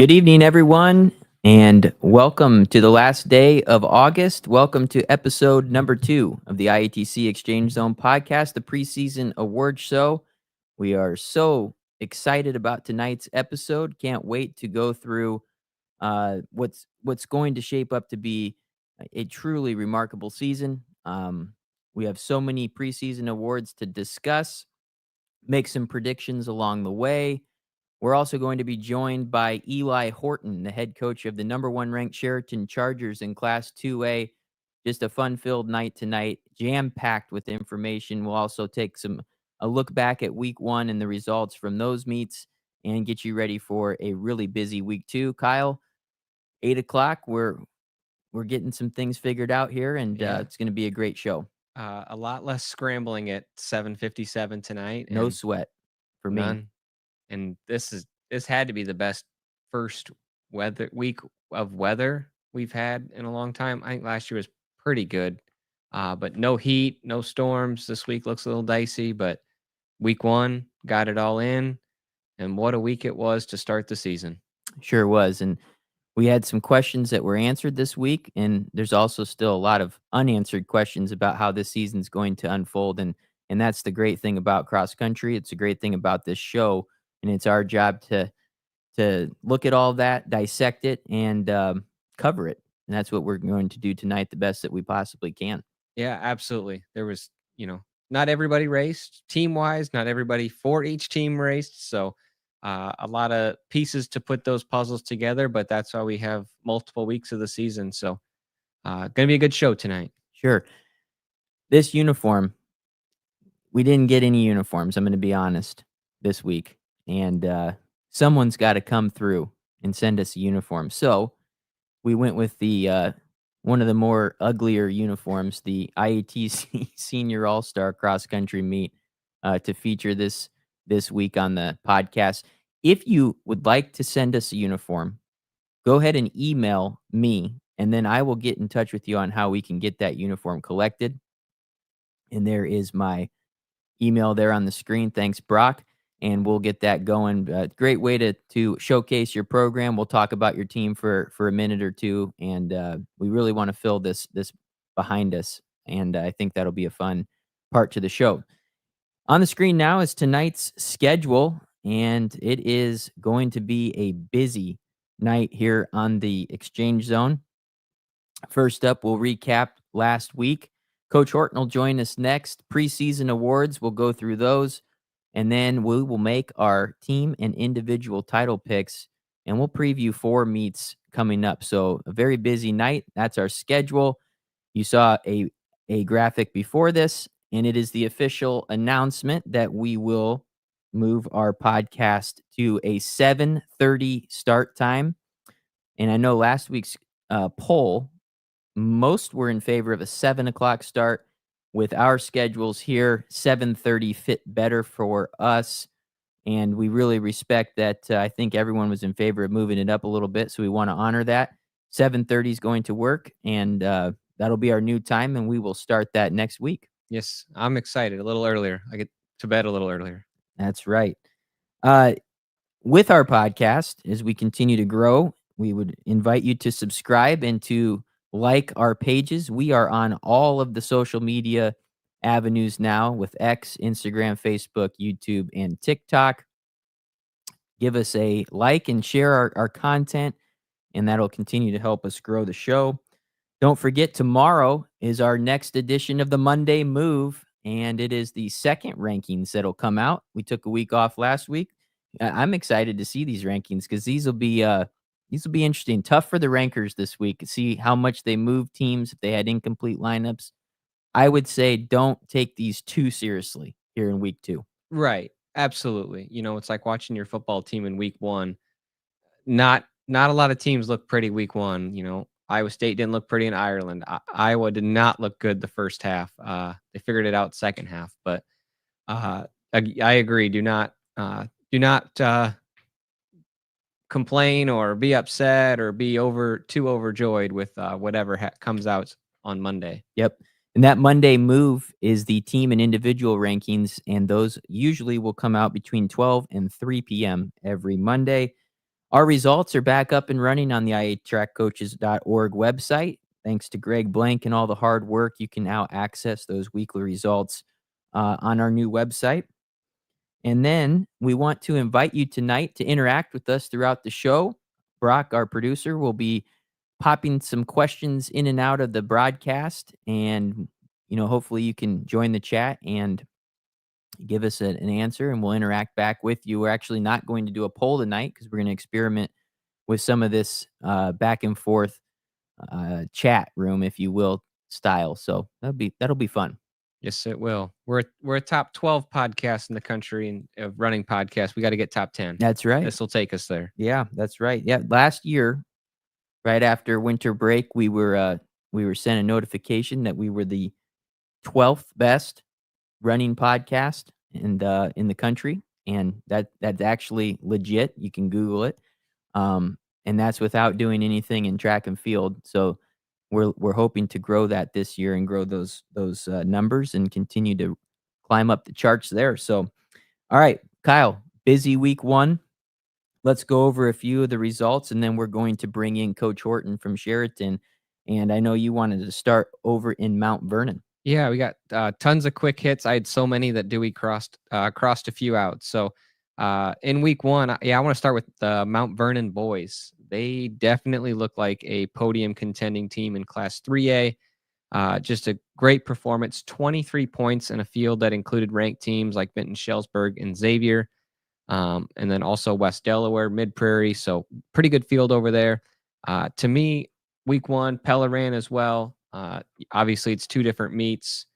Good evening, everyone, and welcome to the last day of August. Welcome to episode number 2 of the IATC Exchange Zone podcast, the preseason award show. We are so excited about tonight's episode. Can't wait to go through what's going to shape up to be a truly remarkable season. We have so many preseason awards to discuss, make some predictions along the way. We're also going to be joined by Eli Horton, the head coach of the number 1 ranked Chariton Chargers in Class 2A. Just a fun-filled night tonight, jam-packed with information. We'll also take a look back at week 1 and the results from those meets and get you ready for a really busy week 2. Kyle, 8 o'clock, we're getting some things figured out here, and Yeah. it's going to be a great show. A lot less scrambling at 7:57 tonight, No and sweat for me. none. And this had to be the best first week of weather we've had in a long time. I think last year was pretty good, but no heat, no storms. This week looks a little dicey, but week 1 got it all in, and what a week it was to start the season. Sure was, and we had some questions that were answered this week, and there's also still a lot of unanswered questions about how this season's going to unfold, and that's the great thing about cross country. It's a great thing about this show, and it's our job to look at all that, dissect it, and cover it. And that's what we're going to do tonight, the best that we possibly can. Yeah, absolutely. There was, not everybody raced team wise, not everybody for each team raced. So a lot of pieces to put those puzzles together, but that's why we have multiple weeks of the season. So going to be a good show tonight. Sure. This uniform, we didn't get any uniforms, I'm going to be honest, this week. And someone's got to come through and send us a uniform. So we went with the one of the more uglier uniforms, the IATC Senior All-Star Cross Country Meet, to feature this week on the podcast. If you would like to send us a uniform, go ahead and email me, and then I will get in touch with you on how we can get that uniform collected. And there is my email there on the screen. Thanks, Brock. And we'll get that going. Great way to showcase your program. We'll talk about your team for a minute or two, and we really want to fill this behind us. And I think that'll be a fun part to the show. On the screen now is tonight's schedule, and it is going to be a busy night here on the Exchange Zone. First up, we'll recap last week. Coach Horton will join us next. Preseason awards, we'll go through those. And then we will make our team and individual title picks, and we'll preview 4 meets coming up. So a very busy night. That's our schedule. You saw a graphic before this, and it is the official announcement that we will move our podcast to a 7:30 start time. And I know last week's poll, most were in favor of a 7 o'clock start. With our schedules here, 7:30 fit better for us, and we really respect that. I think everyone was in favor of moving it up a little bit, so we want to honor that. 7:30 is going to work, and that'll be our new time, and we will start that next week. Yes, I'm excited. A little earlier. I get to bed a little earlier. That's right. With our podcast, as we continue to grow, we would invite you to subscribe and to like our pages. We are on all of the social media avenues now with X, Instagram, Facebook, YouTube, and TikTok. Give us a like and share our content, and that'll continue to help us grow the show. Don't forget, tomorrow is our next edition of the Monday Move, and it is the second rankings that'll come out. We took a week off last week. I'm excited to see these rankings because these will be interesting. Tough for the rankers this week to see how much they move teams if they had incomplete lineups. I would say don't take these too seriously here in week 2. Right. Absolutely. It's like watching your football team in week 1. Not a lot of teams look pretty week 1. Iowa State didn't look pretty in Ireland. Iowa did not look good the first half. They figured it out second half, but I agree. Do not complain or be upset or be too overjoyed with whatever comes out on Monday. Yep. And that Monday Move is the team and individual rankings, and those usually will come out between 12 and 3 p.m. every Monday. Our results are back up and running on the iatrackcoaches.org website. Thanks to Greg Blank and all the hard work, you can now access those weekly results on our new website. And then we want to invite you tonight to interact with us throughout the show. Brock, our producer, will be popping some questions in and out of the broadcast. And, hopefully you can join the chat and give us an answer, and we'll interact back with you. We're actually not going to do a poll tonight because we're going to experiment with some of this back and forth chat room, if you will, style. So that'll be fun. Yes, it will. We're a top 12 podcast in the country of running podcasts. We got to get top 10. That's right. This will take us there. Yeah, that's right. Yeah, last year, right after winter break, we were sent a notification that we were the 12th best running podcast in the country, and that's actually legit. You can Google it, and that's without doing anything in track and field. So we're hoping to grow that this year and grow those numbers and continue to climb up the charts there. So, all right, Kyle, busy week 1. Let's go over a few of the results, and then we're going to bring in Coach Horton from Chariton. And I know you wanted to start over in Mount Vernon. Yeah, we got tons of quick hits. I had so many that Dewey crossed a few out. So in week 1, I want to start with the Mount Vernon boys. They definitely look like a podium contending team in Class 3A. Just a great performance, 23 points in a field that included ranked teams like Benton, Shellsburg, and Xavier, and then also West Delaware, Mid Prairie. So pretty good field over there. To me, week 1, Pella ran as well. Obviously, it's 2 different meets.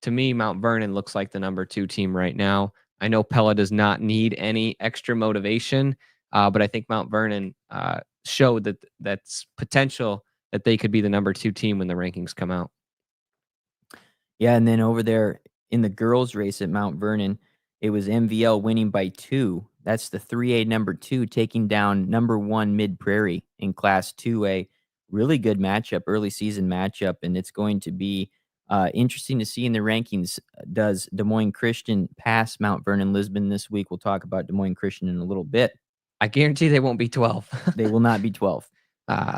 To me, Mount Vernon looks like the number 2 team right now. I know Pella does not need any extra motivation, but I think Mount Vernon showed that that's potential that they could be the number 2 team when the rankings come out. Yeah, and then over there in the girls' race at Mount Vernon, it was MVL winning by 2. That's the 3A number 2 taking down number 1 Mid Prairie in Class 2A. Really good matchup, early season matchup, and it's going to be interesting to see in the rankings. Does Des Moines Christian pass Mount Vernon Lisbon this week? We'll talk about Des Moines Christian in a little bit. I guarantee they won't be 12. They will not be 12.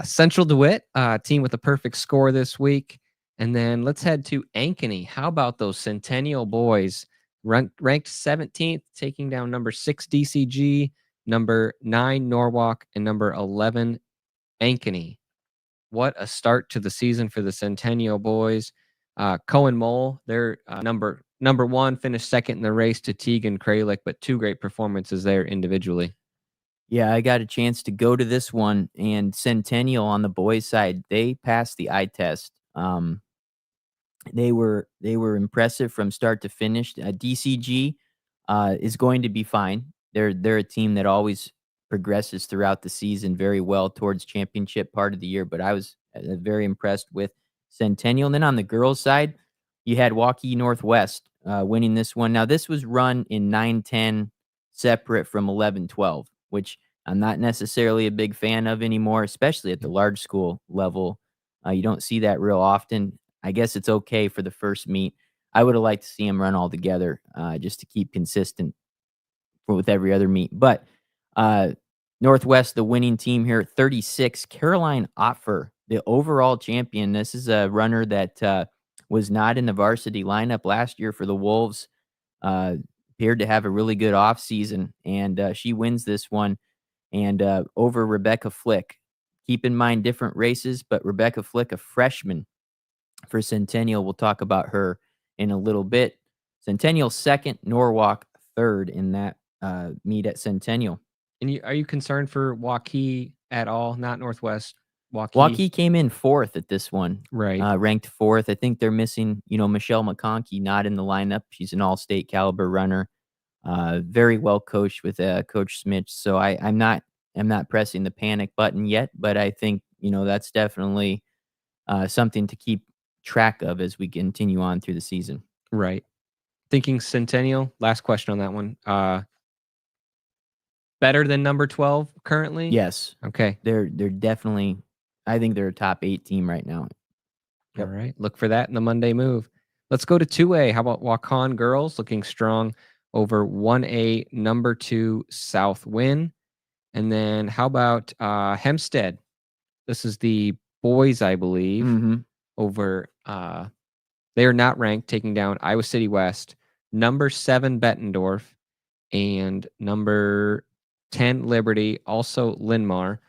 Central DeWitt, team with a perfect score this week. And then let's head to Ankeny. How about those Centennial boys? Ranked 17th, taking down number 6 DCG, number 9 Norwalk, and number 11 Ankeny. What a start to the season for the Centennial boys. Cohen Mole, their number 1, finished second in the race to Teagan Kralik, but 2 great performances there individually. Yeah, I got a chance to go to this one, and Centennial on the boys' side, they passed the eye test. They were impressive from start to finish. DCG is going to be fine. They're a team that always progresses throughout the season very well towards championship part of the year, but I was very impressed with Centennial. And then on the girls' side, you had Waukee Northwest winning this one. Now, this was run in 9-10 separate from 11-12, which I'm not necessarily a big fan of anymore, especially at the large school level. You don't see that real often. I guess it's okay for the first meet. I would have liked to see them run all together just to keep consistent with every other meet. But Northwest, the winning team here, 36. Caroline Opfer, the overall champion. This is a runner that was not in the varsity lineup last year for the Wolves. Appeared to have a really good offseason, and she wins this one. And over Rebecca Flick. Keep in mind different races, but Rebecca Flick, a freshman for Centennial. We'll talk about her in a little bit. Centennial second, Norwalk third in that meet at Centennial. And are you concerned for Waukee at all? Not Northwest. Waukee came in 4th at this one. Right. Ranked 4th. I think they're missing, Michelle McConkey not in the lineup. She's an all-state caliber runner. Very well coached with Coach Smith. So I'm not pressing the panic button yet, but I think, that's definitely something to keep track of as we continue on through the season. Right. Thinking Centennial, last question on that one. Better than number 12 currently? Yes. Okay. They're definitely, I think they're a top 8 team right now. Yep. All right. Look for that in the Monday move. Let's go to 2A. How about Waukon girls looking strong over 1A number 2 South Win? And then how about Hempstead? This is the boys, I believe, Mhm. over they are not ranked, taking down Iowa City West, number 7 Bettendorf, and number 10 Liberty, also Linmar.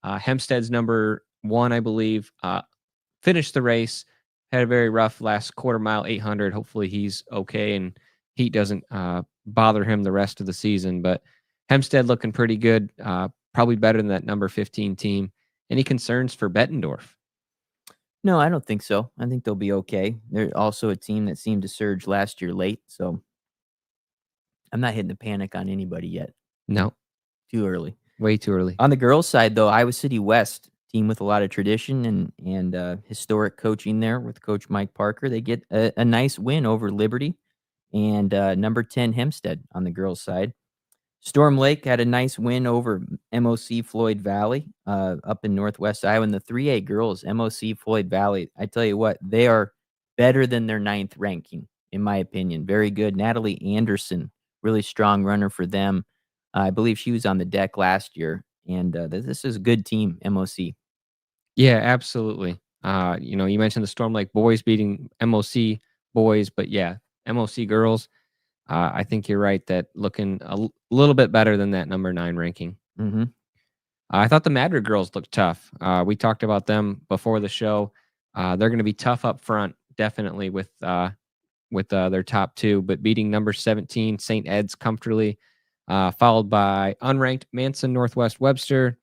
Hempstead's number 1, I believe, finished the race, had a very rough last quarter mile, 800. Hopefully he's okay and heat doesn't bother him the rest of the season. But Hempstead looking pretty good, probably better than that number 15 team. Any concerns for Bettendorf? No, I don't think so. I think they'll be okay. They're also a team that seemed to surge last year late, so I'm not hitting the panic on anybody yet. No, Too early. way too early. On the girls' side, though, Iowa City West, team with a lot of tradition and historic coaching there with Coach Mike Parker, they get a nice win over Liberty and number 10 Hempstead on the girls' side. Storm Lake had a nice win over MOC Floyd Valley up in Northwest Iowa. And the 3A girls, MOC Floyd Valley, I tell you what, they are better than their 9th ranking, in my opinion. Very good. Natalie Anderson, really strong runner for them. I believe she was on the deck last year. And this is a good team, MOC. Yeah, absolutely. You mentioned the Storm Lake boys beating MOC boys, but yeah, MOC girls. I think you're right that looking little bit better than that number 9 ranking. Mm-hmm. I thought the Madrid girls looked tough. We talked about them before the show. They're going to be tough up front, definitely with their top 2, but beating number 17 St. Ed's comfortably, followed by unranked Manson Northwest Webster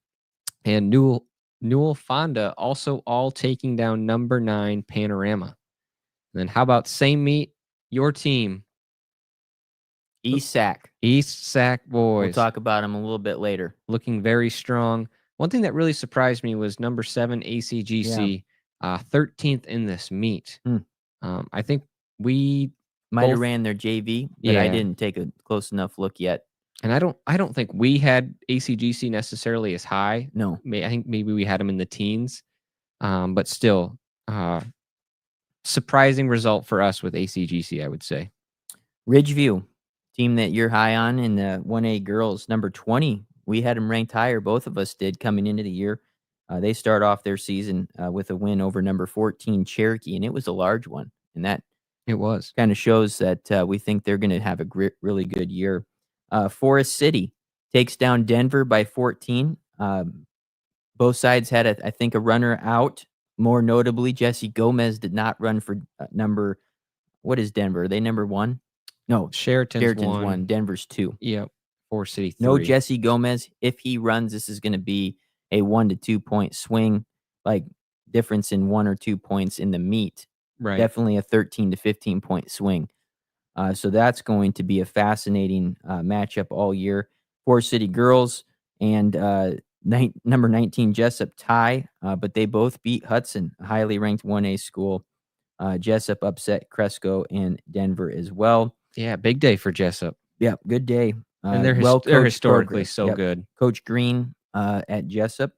and Newell Fonda, also all taking down number 9 Panorama. And then how about same meet, your team, East Sac. East Sac boys. We'll talk about them a little bit later. Looking very strong. One thing that really surprised me was number 7 ACGC, 13th in this meet. I think we might have both ran their JV, but I didn't take a close enough look yet. And I don't think we had ACGC necessarily as high. No. I think maybe we had them in the teens, but still, surprising result for us with ACGC, I would say. Ridgeview, team that you're high on in the 1A girls, number 20. We had them ranked higher. Both of us did coming into the year. They start off their season with a win over number 14 Cherokee, and it was a large one. And that it was kind of shows that we think they're going to have a really good year. Forest City takes down Denver by 14. Both sides had, I think, a runner out. More notably, Jesse Gomez did not run for number. What is Denver? Are they number 1? No, Chariton's 1. Denver's 2. Yep. Forest City 3. No Jesse Gomez. If he runs, this is going to be a 1 to 2 point swing, like difference in 1 or 2 points in the meet. Right. Definitely a 13 to 15 point swing. So that's going to be a fascinating matchup all year. Forest City girls and number 19 Jessup tie, but they both beat Hudson, a highly ranked 1A school. Jessup upset Cresco and Denver as well. Yeah, big day for Jessup. Yeah, good day. And they're historically so good. Coach Green at Jessup.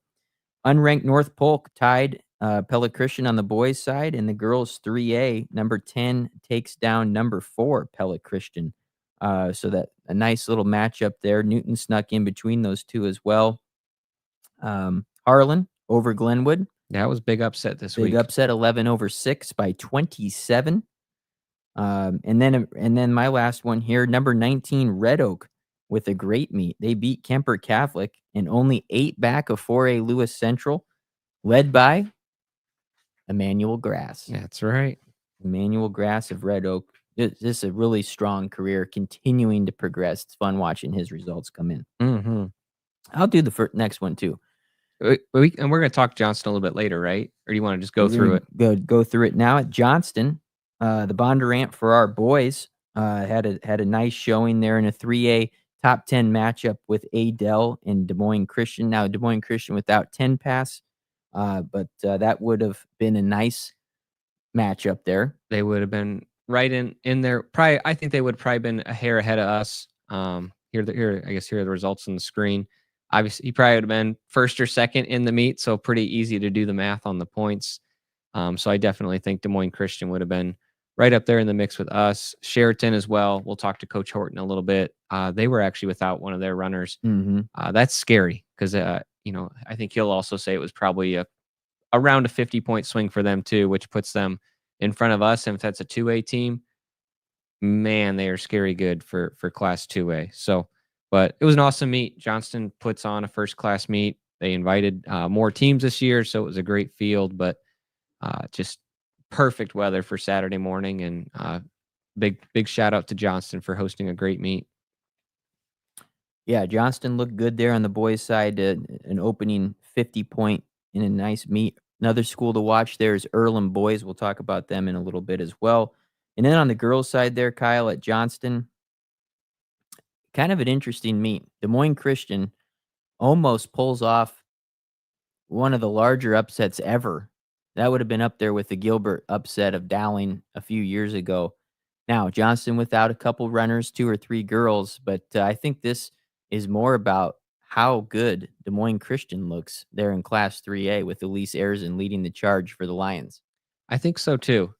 Unranked North Polk tied Pella Christian on the boys' side, and the girls' 3A, number 10 takes down number 4 Pella Christian. So that a nice little matchup there. Newton snuck in between those two as well. Harlan over Glenwood. That was big upset this week. Big upset, 11 over 6 by 27. And then my last one here, number 19 Red Oak with a great meet. They beat Kemper Catholic and only 8 back of 4A Lewis Central, led by Emmanuel Grass. That's right. Emmanuel Grass of Red Oak. This is a really strong career, continuing to progress. It's fun watching his results come in. Mm-hmm. I'll do the next one too. And we're going to talk Johnston a little bit later, right? Or do you want to just go through it? Go through it now. At Johnston, the Bondurant for our boys had a nice showing there in a 3A top 10 matchup with Adel and Des Moines Christian. Now Des Moines Christian without 10 pass, but that would have been a nice matchup there. They would have been right in there. Probably, I think they would probably been a hair ahead of us. Here are the results on the screen. Obviously, he probably would have been first or second in the meet, so pretty easy to do the math on the points. So I definitely think Des Moines Christian would have been right up there in the mix with us. Chariton as well. We'll talk to Coach Horton a little bit. They were actually without one of their runners. Mm-hmm. That's scary because I think he'll also say it was probably around a 50-point swing for them too, which puts them in front of us. And if that's a 2A team, man, they are scary good for Class 2A. So, but it was an awesome meet. Johnston puts on a first class meet. They invited more teams this year, so it was a great field. But just perfect weather for Saturday morning, and big shout out to Johnston for hosting a great meet. Yeah, Johnston looked good there on the boys' side, an opening 50-point in a nice meet. Another school to watch there is Earlham boys. We'll talk about them in a little bit as well. And then on the girls' side there, Kyle, at Johnston, kind of an interesting meet. Des Moines Christian almost pulls off one of the larger upsets ever. That would have been up there with the Gilbert upset of Dowling a few years ago. Now, Johnston without a couple runners, 2 or 3 girls, but I think this is more about how good Des Moines Christian looks there in Class 3A with Elise Ayrton leading the charge for the Lions. I think so too.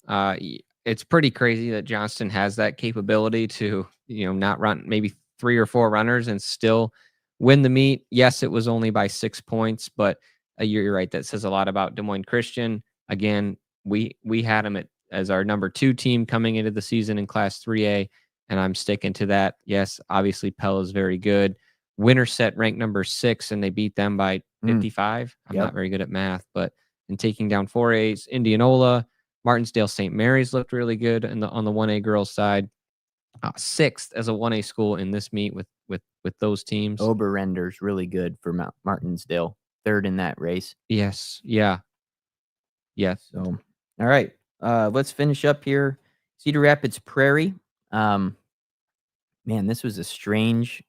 It's pretty crazy that Johnston has that capability to, not run maybe 3 or 4 runners and still win the meet. Yes, it was only by 6 points, but you're right. That says a lot about Des Moines Christian. Again, we had them as our number 2 team coming into the season in Class 3A, and I'm sticking to that. Yes, obviously Pella is very good. Winterset ranked number 6, and they beat them by 55. I'm Yep. not very good at math, but and taking down 4As, Indianola, Martinsdale St. Mary's looked really good on the 1A girls side. 6th as a 1A school in this meet with those teams. Oberrender's really good for Martinsdale, 3rd in that race. Yes, yeah. So, all right, let's finish up here. Cedar Rapids Prairie. Man, this was a strange.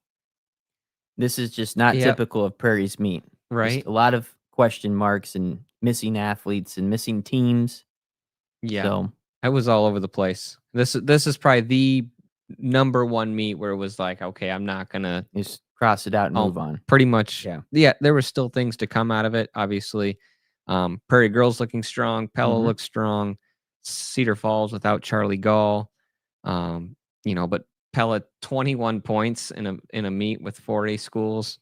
This is just not typical of Prairie's meet. Right. Just a lot of question marks and missing athletes and missing teams. Yeah. So I was all over the place. This is probably the number 1 meet where it was like, okay, I'm not gonna just cross it out and move on. Pretty much. Yeah. There were still things to come out of it. Obviously, Prairie girls looking strong. Pella looks strong. Cedar Falls without Charlie Gall. But Pella 21 points in a meet with 4A schools.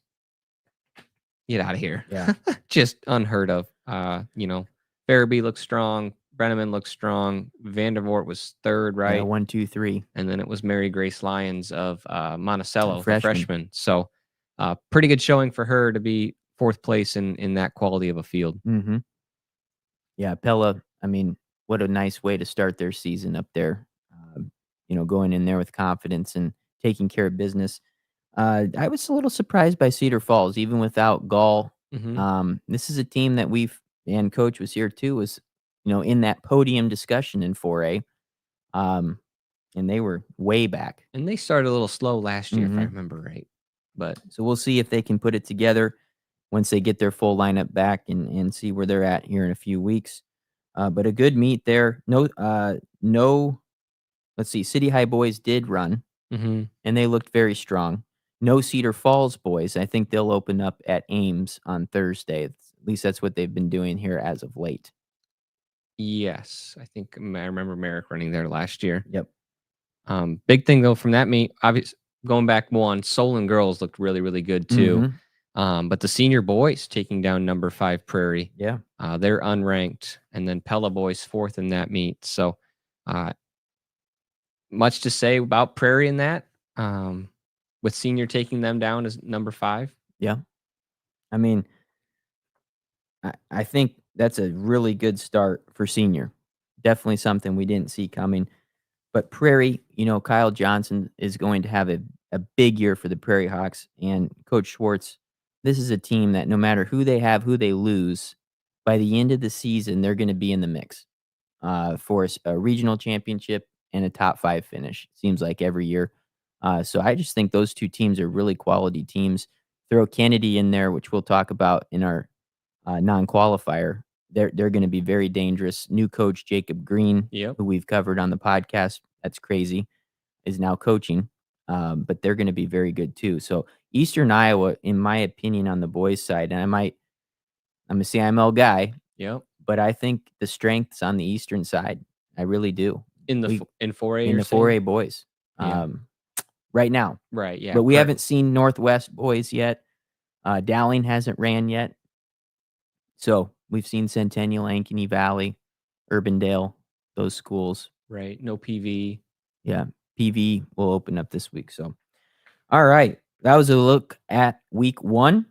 Get out of here. Yeah. Just unheard of. Farabee looks strong. Brenneman looks strong. Vandervoort was 3rd, right? Yeah, 1, 2, 3. And then it was Mary Grace Lyons of Monticello, freshman. So pretty good showing for her to be 4th place in that quality of a field. Mm-hmm. Yeah, Pella, I mean, what a nice way to start their season up there. Going in there with confidence and taking care of business. I was a little surprised by Cedar Falls, even without Gall. This is a team that and Coach was here too, was, in that podium discussion in 4A. And they were way back. And they started a little slow last year, if I remember right. But so we'll see if they can put it together once they get their full lineup back and see where they're at here in a few weeks. But a good meet there. No, let's see. City High boys did run, and they looked very strong. No Cedar Falls boys. I think they'll open up at Ames on Thursday. At least that's what they've been doing here as of late. Yes, I think I remember Merrick running there last year. Yep. Big thing though from that meet, obviously going back one, Solon girls looked really, really good too. But the senior boys taking down number 5 Prairie. Yeah. They're unranked, and then Pella boys 4th in that meet. So, much to say about Prairie in that. With senior taking them down as number 5. Yeah. I mean, I think that's a really good start for senior. Definitely something we didn't see coming. But Prairie, Kyle Johnson is going to have a big year for the Prairie Hawks. And Coach Schwartz, this is a team that no matter who they have, who they lose, by the end of the season, they're going to be in the mix for a regional championship and a top 5 finish. Seems like every year. So I just think those 2 teams are really quality teams. Throw Kennedy in there, which we'll talk about in our non-qualifier. They're going to be very dangerous. New coach Jacob Green, who we've covered on the podcast, that's crazy, is now coaching. But they're going to be very good too. So Eastern Iowa, in my opinion, on the boys' side, and I'm a CIML guy. Yep. But I think the strength's on the Eastern side. I really do. In 4A, in the 4A boys. Yeah. Right now. Right. Yeah. But we haven't seen Northwest boys yet. Dowling hasn't ran yet. So we've seen Centennial, Ankeny Valley, Urbandale, those schools. Right. No PV. Yeah, PV will open up this week. So, all right. That was a look at week one.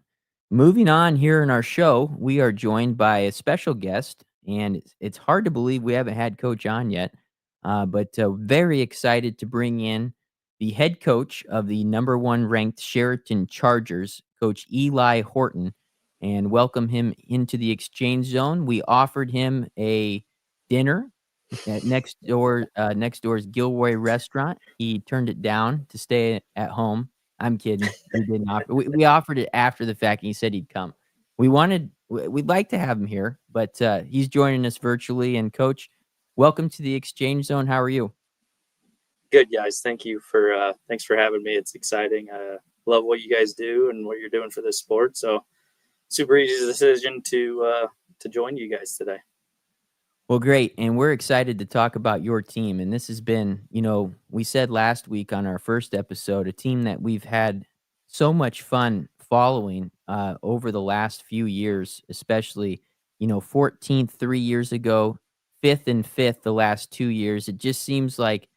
Moving on here in our show, we are joined by a special guest, and it's hard to believe we haven't had Coach on yet, but very excited to bring in the head coach of the number one ranked Chariton Chargers, Coach Eli Horton, and welcome him into the exchange zone. We offered him a dinner at next door's Gilroy restaurant. He turned it down to stay at home. I'm kidding. We didn't offer we offered it after the fact, and he said he'd come. We'd like to have him here, but, he's joining us virtually, and coach, welcome to the exchange zone. How are you? Good, guys. Thank you for thanks for having me. It's exciting. Love what you guys do and what you're doing for this sport. So super easy decision to join you guys today. Well, great, and we're excited to talk about your team, and this has been, we said last week on our first episode, a team that we've had so much fun following, over the last few years, especially, 14th 3 years ago, 5th and 5th the last 2 years. It just seems like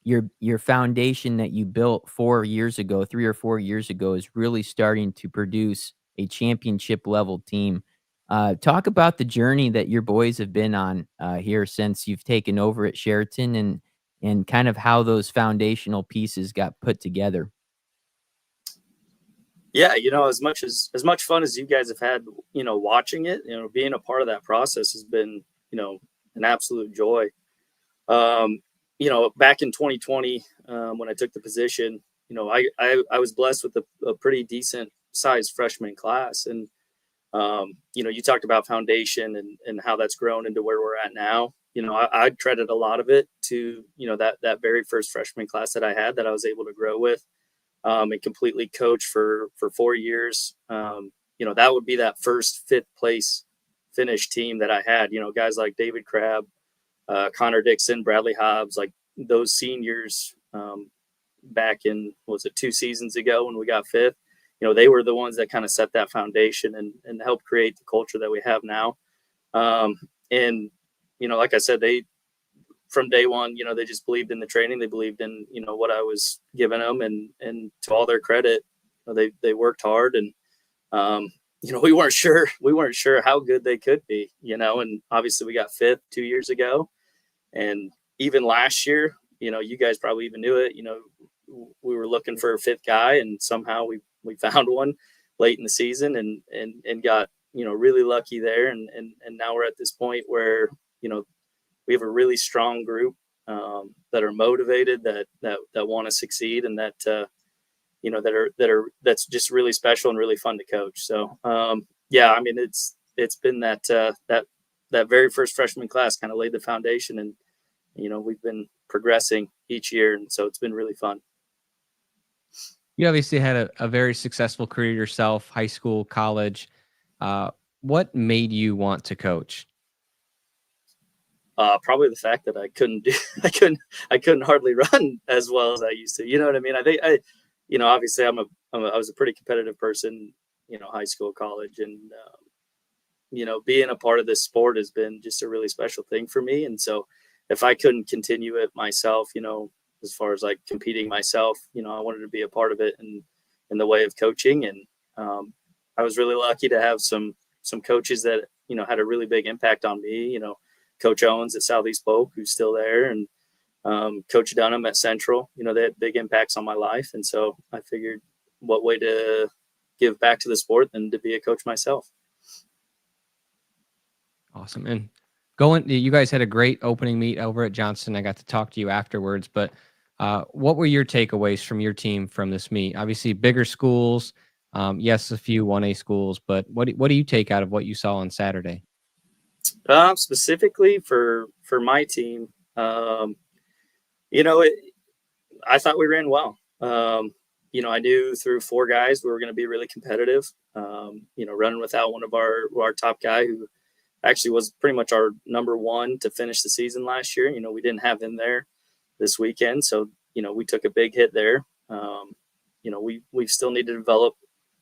your foundation that you built 4 years ago, 3 or 4 years ago, is really starting to produce a championship level team. Talk about the journey that your boys have been on here since you've taken over at Sheraton, and kind of how those foundational pieces got put together. Yeah, as much fun as you guys have had, watching it, being a part of that process has been, an absolute joy. Back in 2020, when I took the position, I was blessed with a pretty decent sized freshman class. And, you talked about foundation and how that's grown into where we're at now. I credit a lot of it to, that very first freshman class that I had that I was able to grow with, and completely coach for 4 years. That would be that first fifth place finish team that I had, guys like David Crabb, Connor Dixon, Bradley Hobbs, like those seniors, back in, was it 2 seasons ago when we got fifth? They were the ones that kind of set that foundation and helped create the culture that we have now. And, like I said, from day one, they just believed in the training. They believed in, what I was giving them, and to all their credit, they worked hard, and, we weren't sure how good they could be, and obviously we got fifth 2 years ago. And even last year, you guys probably even knew it, we were looking for a fifth guy, and somehow we found one late in the season, and got, really lucky there. And now we're at this point where, we have a really strong group, that are motivated, that want to succeed, and that's just really special and really fun to coach. So, yeah, I mean, it's been that very first freshman class kind of laid the foundation, and, we've been progressing each year. And so it's been really fun. You obviously had a very successful career yourself, high school, college. What made you want to coach? Probably the fact that I couldn't hardly run as well as I used to. You know what I mean? I think obviously I was a pretty competitive person, high school, college, and, being a part of this sport has been just a really special thing for me. And so if I couldn't continue it myself, as far as like competing myself, I wanted to be a part of it in the way of coaching. And, I was really lucky to have some coaches that, had a really big impact on me, Coach Owens at Southeast Polk, who's still there, and, Coach Dunham at Central. They had big impacts on my life. And so I figured, what way to give back to the sport than to be a coach myself. Awesome. And you guys had a great opening meet over at Johnston. I got to talk to you afterwards, but what were your takeaways from your team from this meet? Obviously, bigger schools, yes, a few 1A schools, but what do you take out of what you saw on Saturday? Specifically for my team, I thought we ran well. I knew through 4 guys we were going to be really competitive. Running without one of our top guy, who actually was pretty much our number one to finish the season last year. We didn't have him there this weekend, so we took a big hit there. We still need to develop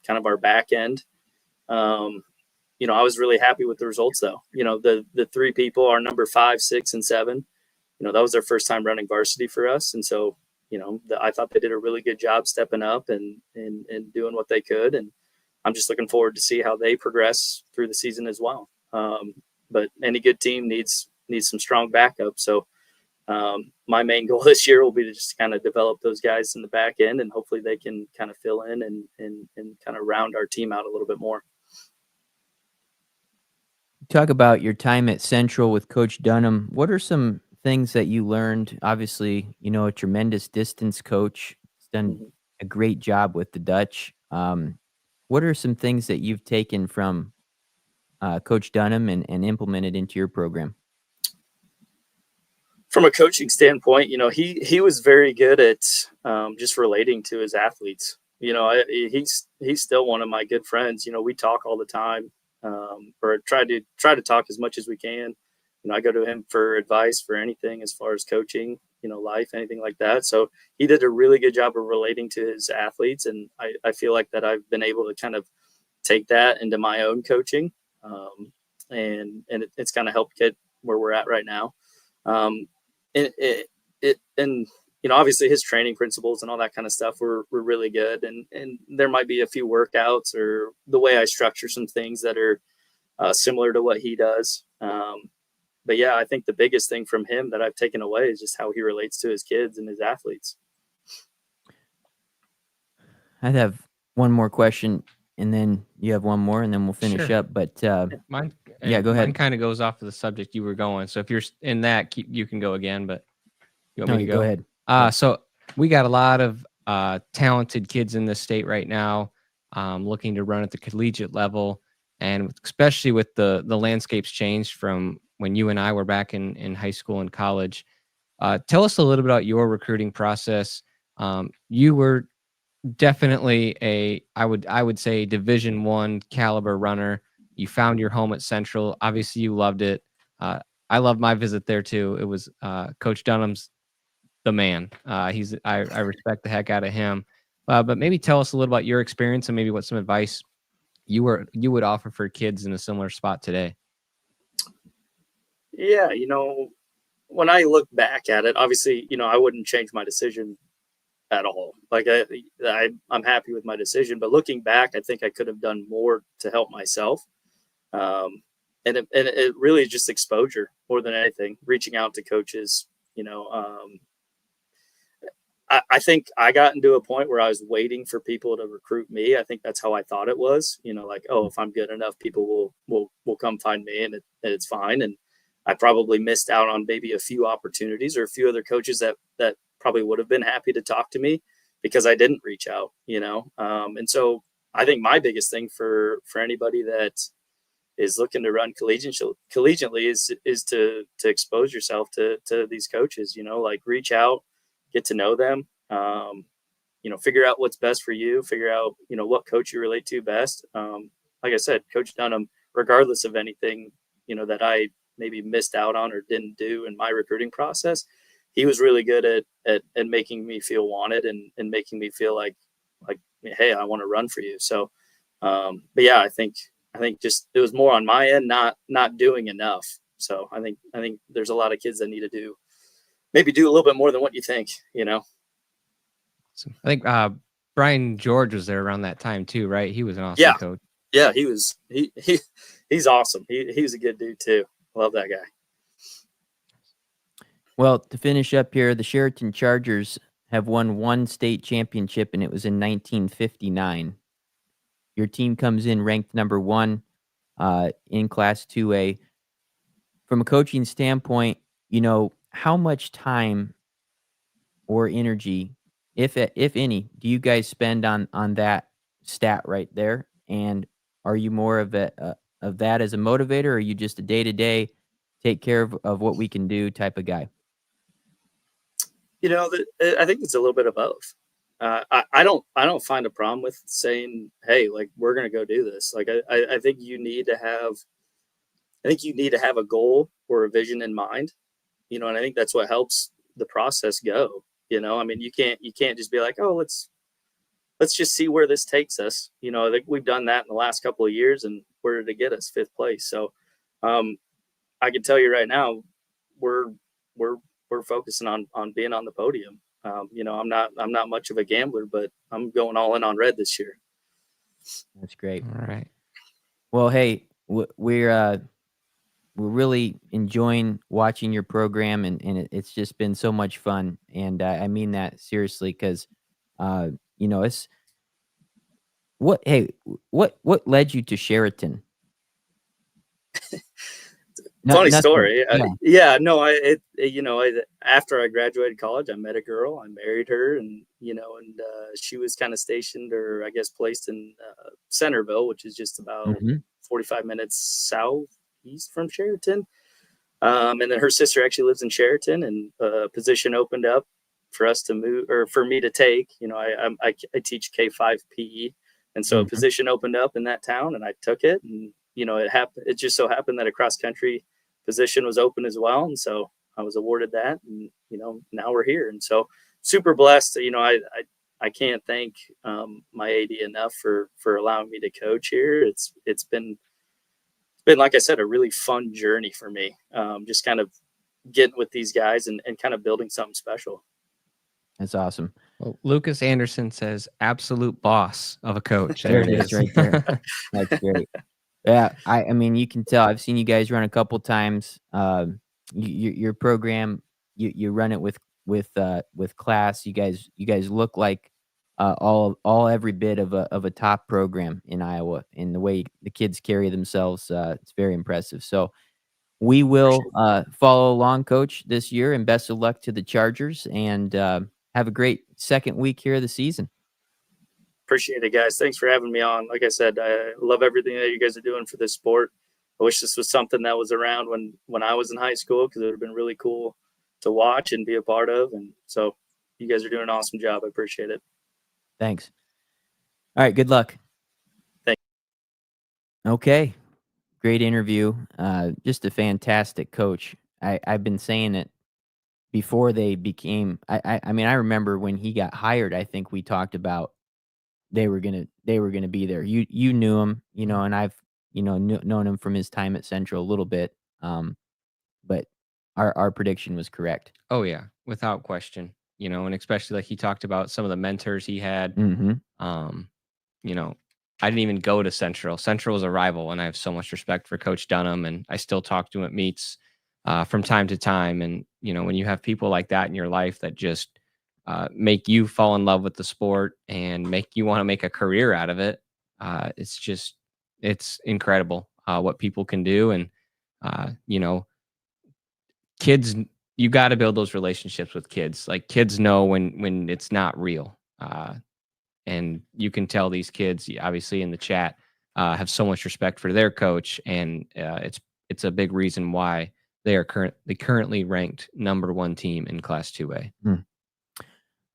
kind of our back end. I was really happy with the results, though. The three people are number 5, 6, and 7. That was their first time running varsity for us. And so, I thought they did a really good job stepping up and doing what they could. And I'm just looking forward to see how they progress through the season as well. But any good team needs some strong backup. So my main goal this year will be to just kind of develop those guys in the back end, and hopefully they can kind of fill in and kind of round our team out a little bit more. Talk about your time at Central with Coach Dunham. What are some things that you learned? Obviously, a tremendous distance coach. He's done a great job with the Dutch. What are some things that you've taken from Coach Dunham and implemented into your program? From a coaching standpoint, he was very good at just relating to his athletes. He's still one of my good friends. We talk all the time, or try to talk as much as we can. I go to him for advice for anything as far as coaching, life, anything like that. So he did a really good job of relating to his athletes, and I feel like that I've been able to kind of take that into my own coaching, and it's kind of helped get where we're at right now. And obviously his training principles and all that kind of stuff were really good. And there might be a few workouts or the way I structure some things that are similar to what he does. But yeah, I think the biggest thing from him that I've taken away is just how he relates to his kids and his athletes. I have one more question, and then you have one more, and then we'll finish Sure. up. But Mine, yeah, go ahead. Mine kind of goes off of the subject you were going. So if you're in that, you can go again. But you want No, me to go go? ahead. So we got a lot of talented kids in this state right now, looking to run at the collegiate level, and especially with the landscapes changed from when you and I were back in high school and college. Tell us a little bit about your recruiting process. You were definitely I would say Division I caliber runner. You found your home at Central. Obviously, you loved it. I loved my visit there too. It was Coach Dunham's the man. I respect the heck out of him. But maybe tell us a little about your experience and maybe what some advice you would offer for kids in a similar spot today. Yeah, when I look back at it, obviously, I wouldn't change my decision at all. Like I'm happy with my decision, but looking back, I think I could have done more to help myself. And it really is just exposure more than anything, reaching out to coaches. I think I got into a point where I was waiting for people to recruit me. I think that's how I thought it was, like, oh, if I'm good enough, people will come find me, and it's fine. And I probably missed out on maybe a few opportunities or a few other coaches that probably would have been happy to talk to me because I didn't reach out, and so I think my biggest thing for anybody that is looking to run collegiately is to expose yourself to these coaches, like reach out, get to know them, figure out what's best for you, figure out, what coach you relate to best. Like I said, Coach Dunham, regardless of anything, that I maybe missed out on or didn't do in my recruiting process, he was really good at making me feel wanted and making me feel like, hey, I want to run for you. So, but yeah, I think just it was more on my end, not doing enough. So I think there's a lot of kids that need to do a little bit more than what you think, So I think Brian George was there around that time too, right? He was an awesome coach. Yeah, he's awesome. He's a good dude too. Love that guy. Well, to finish up here, the Chariton Chargers have won one state championship, and it was in 1959. Your team comes in ranked number 1 in Class 2A. From a coaching standpoint, how much time or energy, if any, do you guys spend on that stat right there? And are you more of that as a motivator, or are you just a day-to-day take care of what we can do type of guy? I think it's a little bit of both. I don't find a problem with saying, hey, like, we're going to go do this. Like, I think you need to have a goal or a vision in mind, and I think that's what helps the process go. I mean, you can't just be like, oh, let's let's just see where this takes us. You know, I think we've done that in the last couple of years, and where did it get us? 5th place. So I can tell you right now, we're focusing on being on the podium. You know, I'm not much of a gambler, but I'm going all in on red this year. That's great. All right. Well, hey, we're really enjoying watching your program, and it's just been so much fun, and I mean that seriously, because you know, it's what led you to Chariton? Funny Nothing. story. Yeah. Yeah, no, you know, after I graduated college, I met a girl, I married her, and you know, and she was kind of stationed, or I guess placed in Centerville, which is just about Mhm. 45 minutes southeast from Chariton. And then her sister actually lives in Chariton, and a position opened up for us to move, or for me to take. You know, I teach K5 PE, and so a Mhm. position opened up in that town, and I took it. And you know, it just so happened that a cross country position was open as well, and so I was awarded that. And you know, now we're here, and so super blessed. You know, I can't thank my AD enough for allowing me to coach here. It's been like I said, a really fun journey for me. Just kind of getting with these guys and kind of building something special. That's awesome. Well, Lucas Anderson says absolute boss of a coach. There There it it is is. right there. That's great. Yeah, I mean, you can tell. I've seen you guys run a couple times. Your program, you run it with class. You guys look like all every bit of a top program in Iowa. In the way the kids carry themselves, it's very impressive. So we will Appreciate it. follow along, Coach, this year, and best of luck to the Chargers. And have a great second week here of the season. Appreciate it, guys. Thanks for having me on. Like I said, I love everything that you guys are doing for this sport. I wish this was something that was around when I was in high school, because it would have been really cool to watch and be a part of. And so you guys are doing an awesome job. I appreciate it. Thanks. All right. Good luck. Thank Okay. Great interview. Just a fantastic coach. I've been saying it before they became. I mean, I remember when he got hired. I think we talked about they were gonna be there. You knew him, you know, and I've known him from his time at Central a little bit. But our prediction was correct. Oh yeah, without question. You know, and especially like he talked about some of the mentors he had. Mm-hmm. Um, you know, I didn't even go to Central. Central was a rival, and I have so much respect for Coach Dunham, and I still talk to him at meets from time to time. And you know, when you have people like that in your life that just make you fall in love with the sport and make you want to make a career out of it, it's incredible what people can do. And you know, kids, you got to build those relationships with kids. Like kids know when it's not real. And you can tell these kids, obviously in the chat, have so much respect for their coach, and it's a big reason why they are currently ranked #1 team in Class 2A.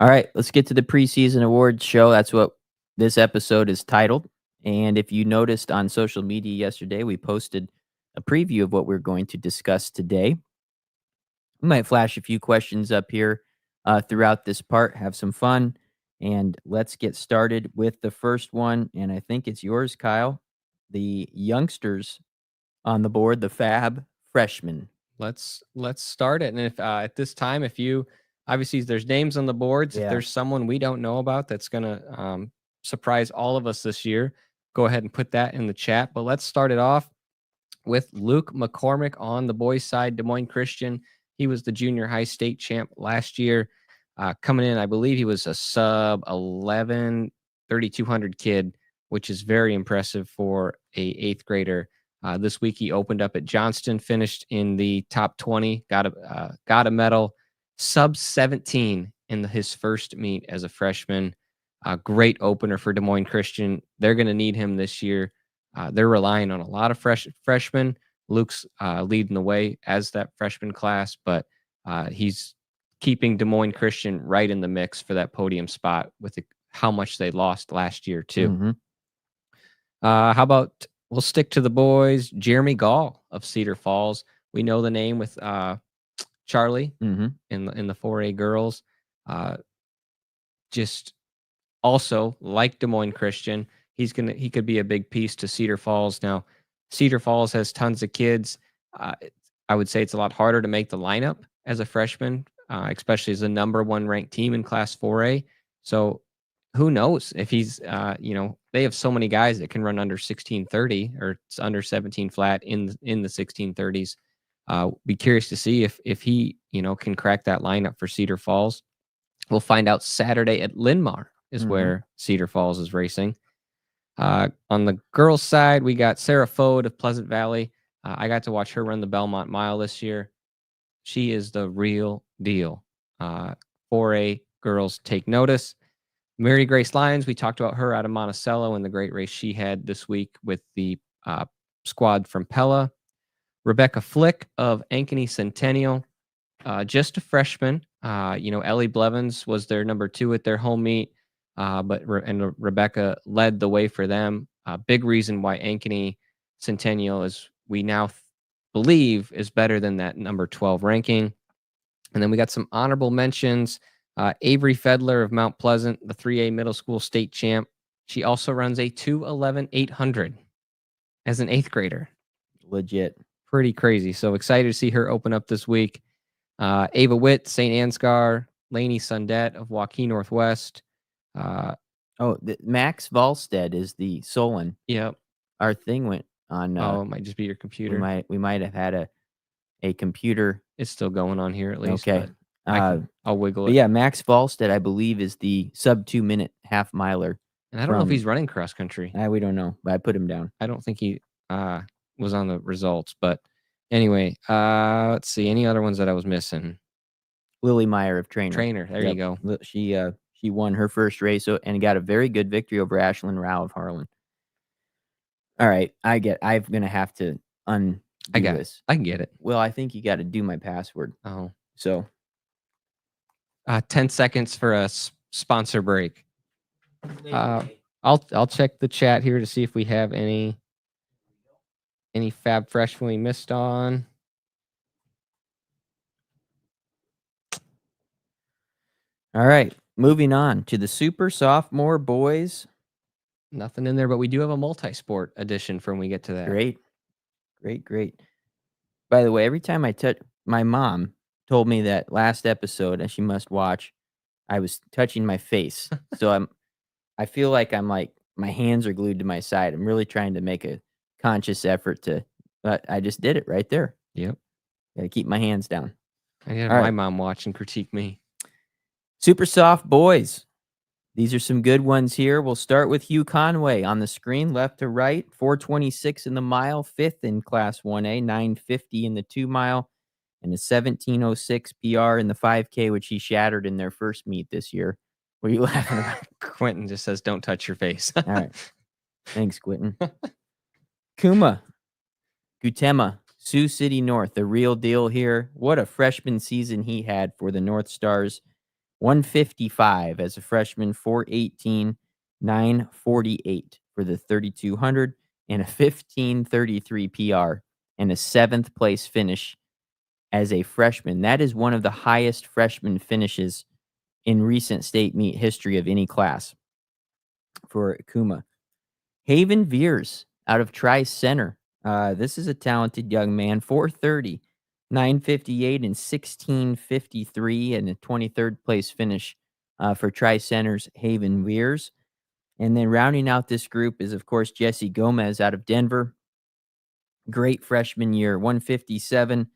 All right, let's get to the preseason awards show. That's what this episode is titled. And if you noticed on social media yesterday, we posted a preview of what we're going to discuss today. We might flash a few questions up here throughout this part, have some fun, and let's get started with the first one. And I think it's yours, Kyle. The youngsters on the board, the Fab freshmen. Let's start it. And if at this time, if you obviously there's names on the boards, if Yeah. there's someone we don't know about that's gonna surprise all of us this year, go ahead and put that in the chat. But let's start it off with Luke McCormick on the boys' side, Des Moines Christian. He was the junior high state champ last year. Coming in, I believe he was a sub 11, 3,200 kid, which is very impressive for a 8th grader. This week he opened up at Johnston, finished in the top 20, got a medal, sub 17 in his first meet as a freshman. Great opener for Des Moines Christian. They're going to need him this year. They're relying on a lot of freshmen. Luke's leading the way as that freshman class, but he's keeping Des Moines Christian right in the mix for that podium spot with how much they lost last year too. Mm-hmm. How about we'll stick to the boys? Jeremy Gall of Cedar Falls. We know the name with Charlie Mm-hmm. in the 4A girls. Just also, like Des Moines Christian, he could be a big piece to Cedar Falls. Now, Cedar Falls has tons of kids. I would say it's a lot harder to make the lineup as a freshman, especially as the number 1 ranked team in Class 4A. So who knows if he's, they have so many guys that can run under 1630 or it's under 17 flat in the 1630s. Be curious to see if he, can crack that lineup for Cedar Falls. We'll find out Saturday at Linmar is where Cedar Falls is racing. On the girls' side, we got Sarah Fode of Pleasant Valley. I got to watch her run the Belmont Mile this year. She is the real deal. 4A girls take notice. Mary Grace Lyons, we talked about her out of Monticello and the great race she had this week with the squad from Pella. Rebecca Flick of Ankeny Centennial, just a freshman. Ellie Blevins was their number 2 at their home meet, but Rebecca led the way for them. Big reason why Ankeny Centennial is, we now believe, is better than that number 12 ranking. And then we got some honorable mentions. Avery Fedler of Mount Pleasant, the 3A middle school state champ. She also runs a 2:11.800 as an 8th grader. Legit. Pretty crazy. So excited to see her open up this week. Ava Witt, St. Ansgar, Lainey Sundet of Waukee Northwest. Max Volstead is the Solon. Yep. Our thing went on. It might just be your computer. We might have had a computer. It's still going on here at least. Okay. I'll wiggle it. Yeah, Max Volstead, I believe, is the sub 2 minute half miler. And I don't know if he's running cross country. We don't know, but I put him down. I don't think he was on the results, but anyway, let's see any other ones that I was missing. Lily Meyer of Trainer. There you go. She won her first race and got a very good victory over Ashlyn Rao of Harlan. All right, I'm gonna have to undo this. I can get it. Well, I think you got to do my password. Oh, so 10 seconds for a sponsor break. I'll check the chat here to see if we have any Fab Fresh we missed on. All right, moving on to the Super Sophomore Boys. Nothing in there, but we do have a multi-sport edition for when we get to that. Great. By the way, every time my mom told me that last episode, and she must watch, I was touching my face. So I feel like my hands are glued to my side. I'm really trying to make a conscious effort but I just did it right there. Yep. Got to keep my hands down. I have my mom watch and critique me. Super Soft Boys. These are some good ones here. We'll start with Hugh Conway on the screen, left to right, 4:26 in the mile, 5th in Class 1A, 9:50 in the 2 mile, and a 17:06 PR in the 5K, which he shattered in their first meet this year. What are you laughing about? Quentin just says, "Don't touch your face." All right. Thanks, Quentin. Gutema, Sioux City North, the real deal here. What a freshman season he had for the North Stars. 155 as a freshman, 4:18, 9:48 for the 3200, and a 15:33 PR, and a 7th place finish as a freshman. That is one of the highest freshman finishes in recent state meet history of any class for Kuma. Haven Veers out of Tri Center. This is a talented young man, 4:30. 9:58 and 16:53 and a 23rd place finish for Tri Center's Haven Weers. And then rounding out this group is, of course, Jesse Gomez out of Denver. Great freshman year, 157,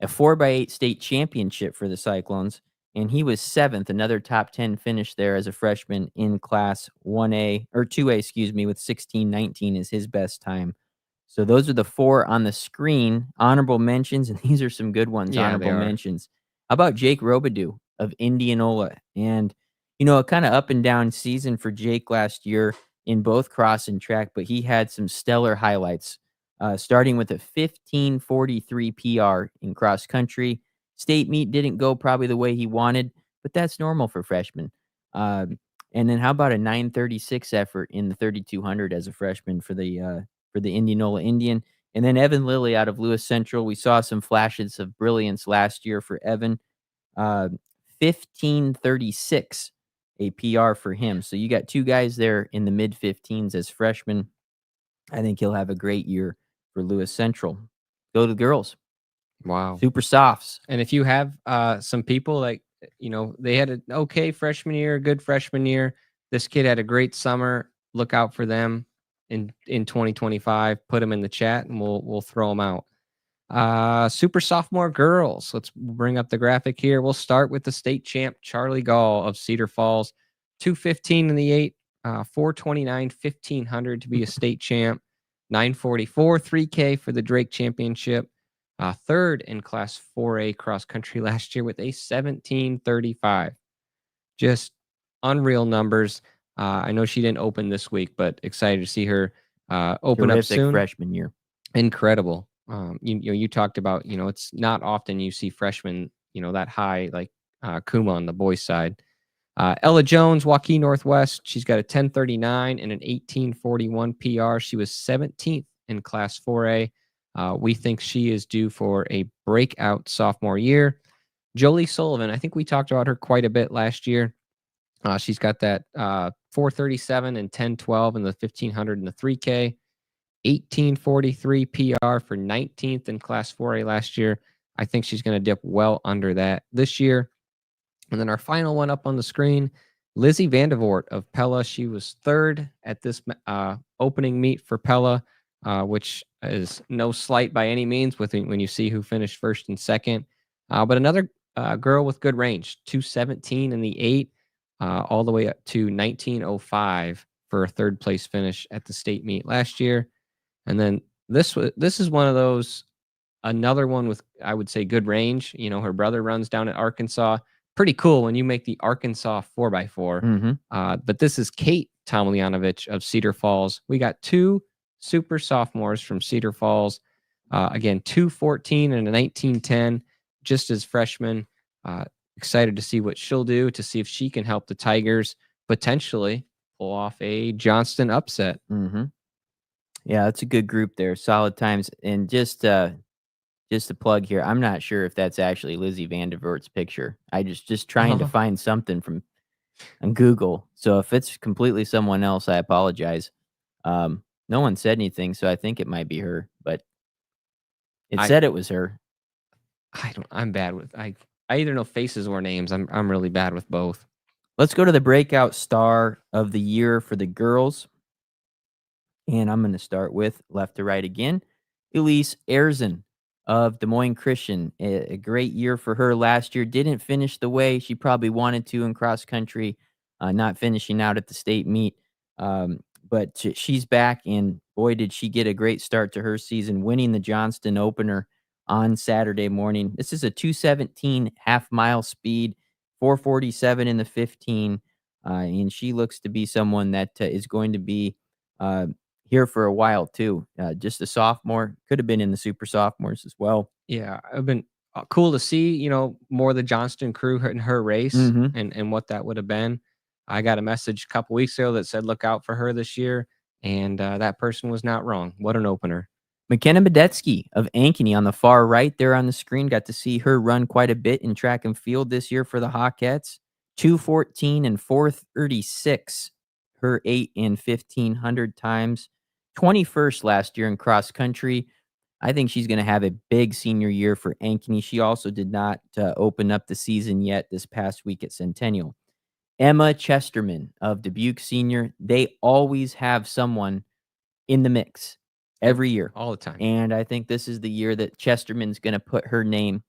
a 4x8 state championship for the Cyclones. And he was 7th, another top 10 finish there as a freshman in Class 1A, or 2A, with 16:19 is his best time. So those are the 4 on the screen, honorable mentions, and these are some good ones, honorable mentions. How about Jake Robidoux of Indianola? And, a kind of up and down season for Jake last year in both cross and track, but he had some stellar highlights, starting with a 15:43 PR in cross country. State meet didn't go probably the way he wanted, but that's normal for freshmen. And then how about a 9:36 effort in the 3200 as a freshman for the Indianola Indian. And then Evan Lilly out of Lewis Central. We saw some flashes of brilliance last year for Evan. 15:36 a PR for him. So you got 2 guys there in the mid-15s as freshmen. I think he'll have a great year for Lewis Central. Go to the girls. Wow. Super softs. And if you have some people like, they had an okay freshman year, good freshman year. This kid had a great summer. Look out for them in 2025. Put them in the chat, and we'll throw them out. Super sophomore girls. Let's bring up the graphic here. We'll start with the state champ Charlie Gall of Cedar Falls, 215 in the 8, 429 1500 to be a state champ, 944 3K for the Drake Championship. Third in Class 4A cross country last year with a 1735. Just unreal numbers. I know she didn't open this week, but excited to see her open up Terrific soon. freshman year. Incredible. You talked about, it's not often you see freshmen, that high, like Kuma on the boys' side. Ella Jones, Waukee Northwest. She's got a 1039 and an 1841 PR. She was 17th in Class 4A. We think she is due for a breakout sophomore year. Jolie Sullivan, I think we talked about her quite a bit last year. She's got that 437 and 1012 in the 1500 and the 3K. 1843 PR for 19th in Class 4A last year. I think she's going to dip well under that this year. And then our final one up on the screen, Lizzie Vandervoort of Pella. She was third at this opening meet for Pella, which is no slight by any means when you see who finished first and second. But another girl with good range, 217 in the 8, all the way up to 1905 for a third place finish at the state meet last year. And then this is one of those, another one with, I would say, good range. Her brother runs down at Arkansas. Pretty cool when you make the Arkansas 4x4. Mm-hmm. But this is Kate Tomljanovich of Cedar Falls. We got 2 super sophomores from Cedar Falls. Again, 214 and a 1910, just as freshmen. Excited to see what she'll do, to see if she can help the Tigers potentially pull off a Johnston upset. Mm-hmm. Yeah, that's a good group there. Solid times. And just a plug here, I'm not sure if that's actually Lizzie Vandervoort's picture. I just trying to find something on Google. So if it's completely someone else, I apologize. No one said anything, so I think it might be her, but it said it was her. I'm bad with I either know faces or names. I'm really bad with both. Let's go to the breakout star of the year for the girls. And I'm going to start with left to right again. Elise Erzin of Des Moines Christian. A great year for her last year. Didn't finish the way she probably wanted to in cross country, not finishing out at the state meet. But she's back, and boy, did she get a great start to her season, winning the Johnston opener on Saturday morning. This is a 217 half-mile speed, 447 in the 15, and she looks to be someone that is going to be here for a while too. Just a sophomore, could have been in the super sophomores as well. Yeah, I've been cool to see, more of the Johnston crew in her race and what that would have been. I got a message a couple weeks ago that said, look out for her this year. And that person was not wrong. What an opener. McKenna Badetsky of Ankeny on the far right there on the screen. Got to see her run quite a bit in track and field this year for the Hawkettes. 214 and 436. Her 8 and 1500 times. 21st last year in cross country. I think she's going to have a big senior year for Ankeny. She also did not open up the season yet this past week at Centennial. Emma Chesterman of Dubuque Senior. They always have someone in the mix every year. All the time. And I think this is the year that Chesterman's going to put her name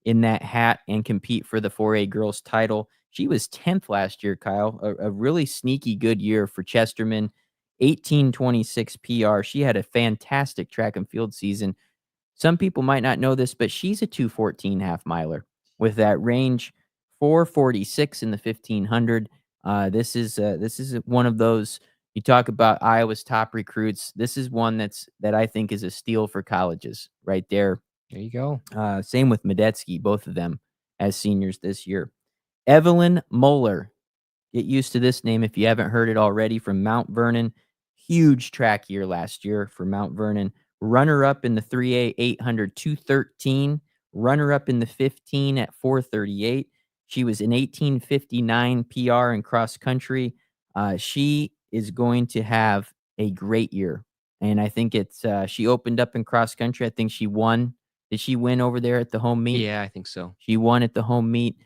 in that hat and compete for the 4A girls title. She was 10th last year, Kyle. A really sneaky good year for Chesterman. 1826 PR. She had a fantastic track and field season. Some people might not know this, but she's a 214 half miler with that range, 446 in the 1500. This is one of those, you talk about Iowa's top recruits. This is one that I think is a steal for colleges right there. There you go. Same with Medetsky, both of them as seniors this year. Evelyn Moeller. Get used to this name if you haven't heard it already, from Mount Vernon. Huge track year last year for Mount Vernon. Runner-up in the 3A 800, 213. Runner-up in the 15 at 438. She was an 18:59 PR in cross country. She is going to have a great year, and I think she opened up in cross country. I think she won. Did she win over there at the home meet? Yeah, I think so. She won at the home meet.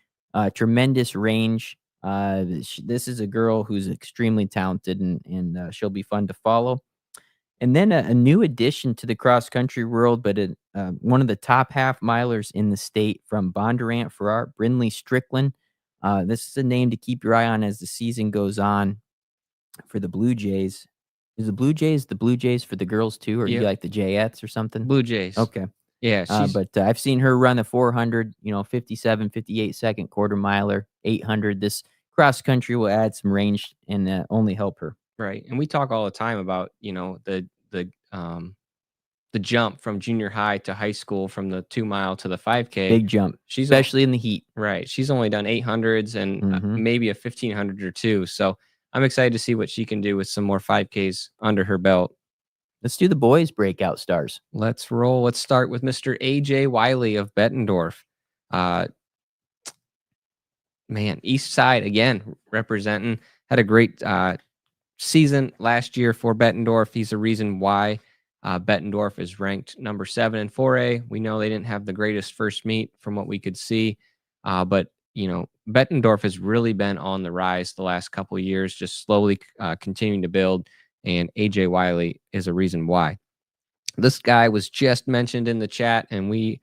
Tremendous range. This is a girl who's extremely talented, and she'll be fun to follow. And then a new addition to the cross country world, but one of the top half milers in the state from Bondurant Farrar, Brindley Strickland. This is a name to keep your eye on as the season goes on for the Blue Jays. Is the Blue Jays for the girls too, or do you Yep. like the Jayettes or something? Blue Jays. Okay. Yeah, she's But I've seen her run a 400, 57, 58 second quarter miler, 800. This cross country will add some range and only help her. right. And we talk all the time about, the jump from junior high to high school from the 2 mile to the 5K. Big jump, She's especially in the heat. right. She's only done 800s and Mhm. maybe a 1500 or two. So I'm excited to see what she can do with some more 5Ks under her belt. Let's do the boys' breakout stars. Let's roll. Let's start with Mr. AJ Wiley of Bettendorf. Man, East Side again representing. Had a great season last year for Bettendorf. He's the reason why Bettendorf is ranked number 7 in 4A. We know they didn't have the greatest first meet from what we could see, but Bettendorf has really been on the rise the last couple of years, just slowly continuing to build. And AJ Wiley is a reason why. This guy was just mentioned in the chat, and we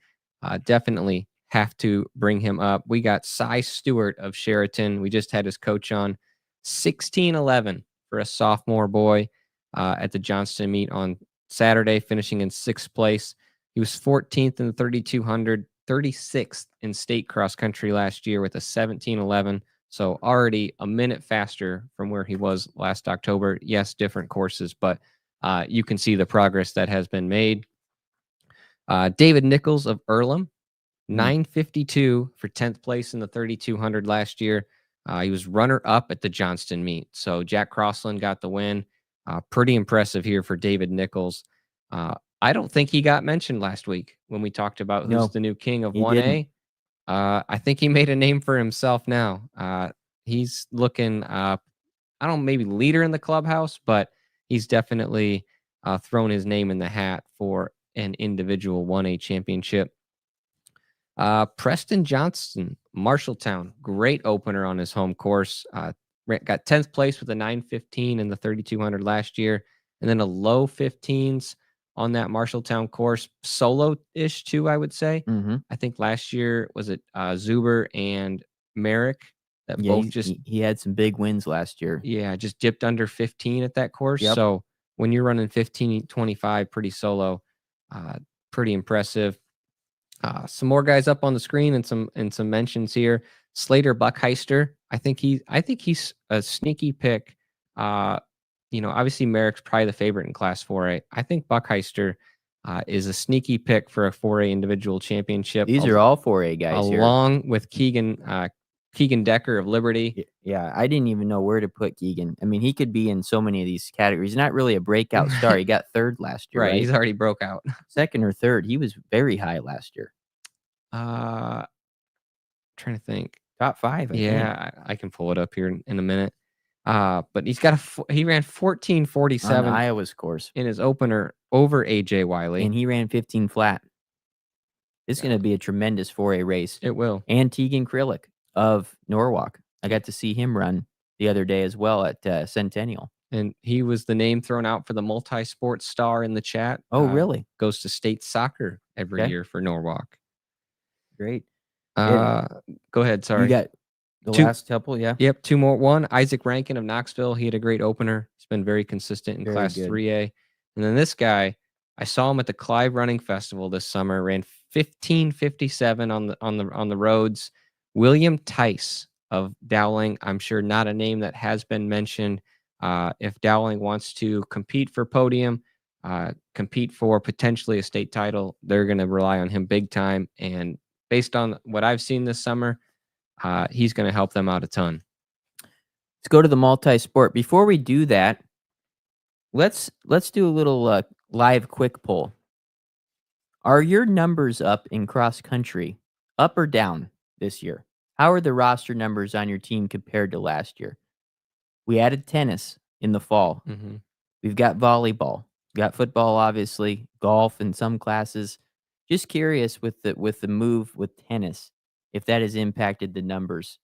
definitely have to bring him up. We got Cy Stewart of Chariton. We just had his coach on. 16:11 for a sophomore boy at the Johnston meet on Saturday, finishing in 6th place. He was 14th in the 3200, 36th in state cross country last year with a 17:11. So already a minute faster from where he was last October. Yes, different courses, but you can see the progress that has been made. David Nichols of Earlham, 952 for 10th place in the 3200 last year. He was runner-up at the Johnston meet. So Jack Crossland got the win. Pretty impressive here for David Nichols. I don't think he got mentioned last week when we talked about who's No, the new king of he 1A. didn't. I think he made a name for himself now. He's looking, I don't know, maybe leader in the clubhouse, but he's definitely thrown his name in the hat for an individual 1A championship. Preston Johnson, Marshalltown, great opener on his home course. Got 10th place with a 9:15 in the 3200 last year, and then a low 15s on that Marshalltown course, solo-ish too, I would say. Mhm. I think last year was it Zuber and Merrick that Yeah, both just he had some big wins last year. just dipped under 15 at that course. Yep. So when you're running 15:25 pretty solo, pretty impressive. Some more guys up on the screen and some mentions here. Slater Buckheister. I think he's a sneaky pick. Obviously Merrick's probably the favorite in Class 4A. I think Buckheister is a sneaky pick for a 4A individual championship. These are all 4A guys here. Along with Keegan Decker of Liberty. Yeah, I didn't even know where to put Keegan. I mean, he could be in so many of these categories. He's not really a breakout star. He got 3rd last year, right? He's already broke out. 2nd or 3rd. He was very high last year. Trying to think. Top 5. I think. I can pull it up here in a minute. But he ran 14:47 on Iowa's course in his opener over AJ Wiley, and he ran 15 flat. It's going to be a tremendous 4A race. It will. And Tegan Krillick of Norwalk. I got to see him run the other day as well at Centennial. And he was the name thrown out for the multi-sport star in the chat. Oh, really? Goes to state soccer every year for Norwalk. Great. Go ahead. Sorry. You got the last couple, yeah? Yep, 2 more. One, Isaac Rankin of Knoxville. He had a great opener. He's been very consistent in Very Class good. 3A. And then this guy, I saw him at the Clive Running Festival this summer. Ran 15:57 on the roads. William Tice of Dowling. I'm sure not a name that has been mentioned. If Dowling wants to compete for podium, compete for potentially a state title, they're going to rely on him big time. And based on what I've seen this summer, he's going to help them out a ton. Let's go to the multi-sport. Before we do that, let's do a little live quick poll. Are your numbers up in cross country, up or down this year? How are the roster numbers on your team compared to last year? We added tennis in the fall. Mhm. We've got volleyball. We got football, obviously, golf in some classes. Just curious with the move with tennis, if that has impacted the numbers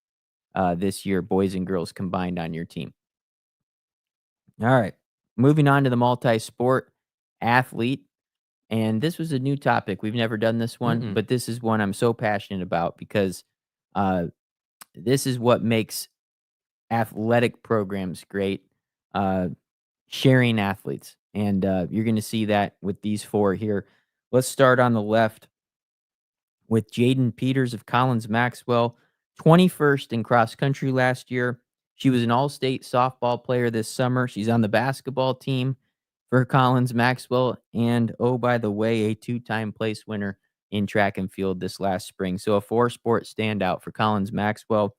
this year, boys and girls combined on your team. All right. Moving on to the multi-sport athlete. And this was a new topic. We've never done this one, Mm-mm. but this is one I'm so passionate about because uh, this is what makes athletic programs great. Uh, Sharing athletes. And you're going to see that with these four here. Let's start on the left with Jaden Peters of Collins Maxwell, 21st in cross country last year. She was an all state softball player this summer. She's on the basketball team for Collins Maxwell. And oh, by the way, a 2-time place winner in track and field this last spring. So a 4-sport standout for Collins Maxwell.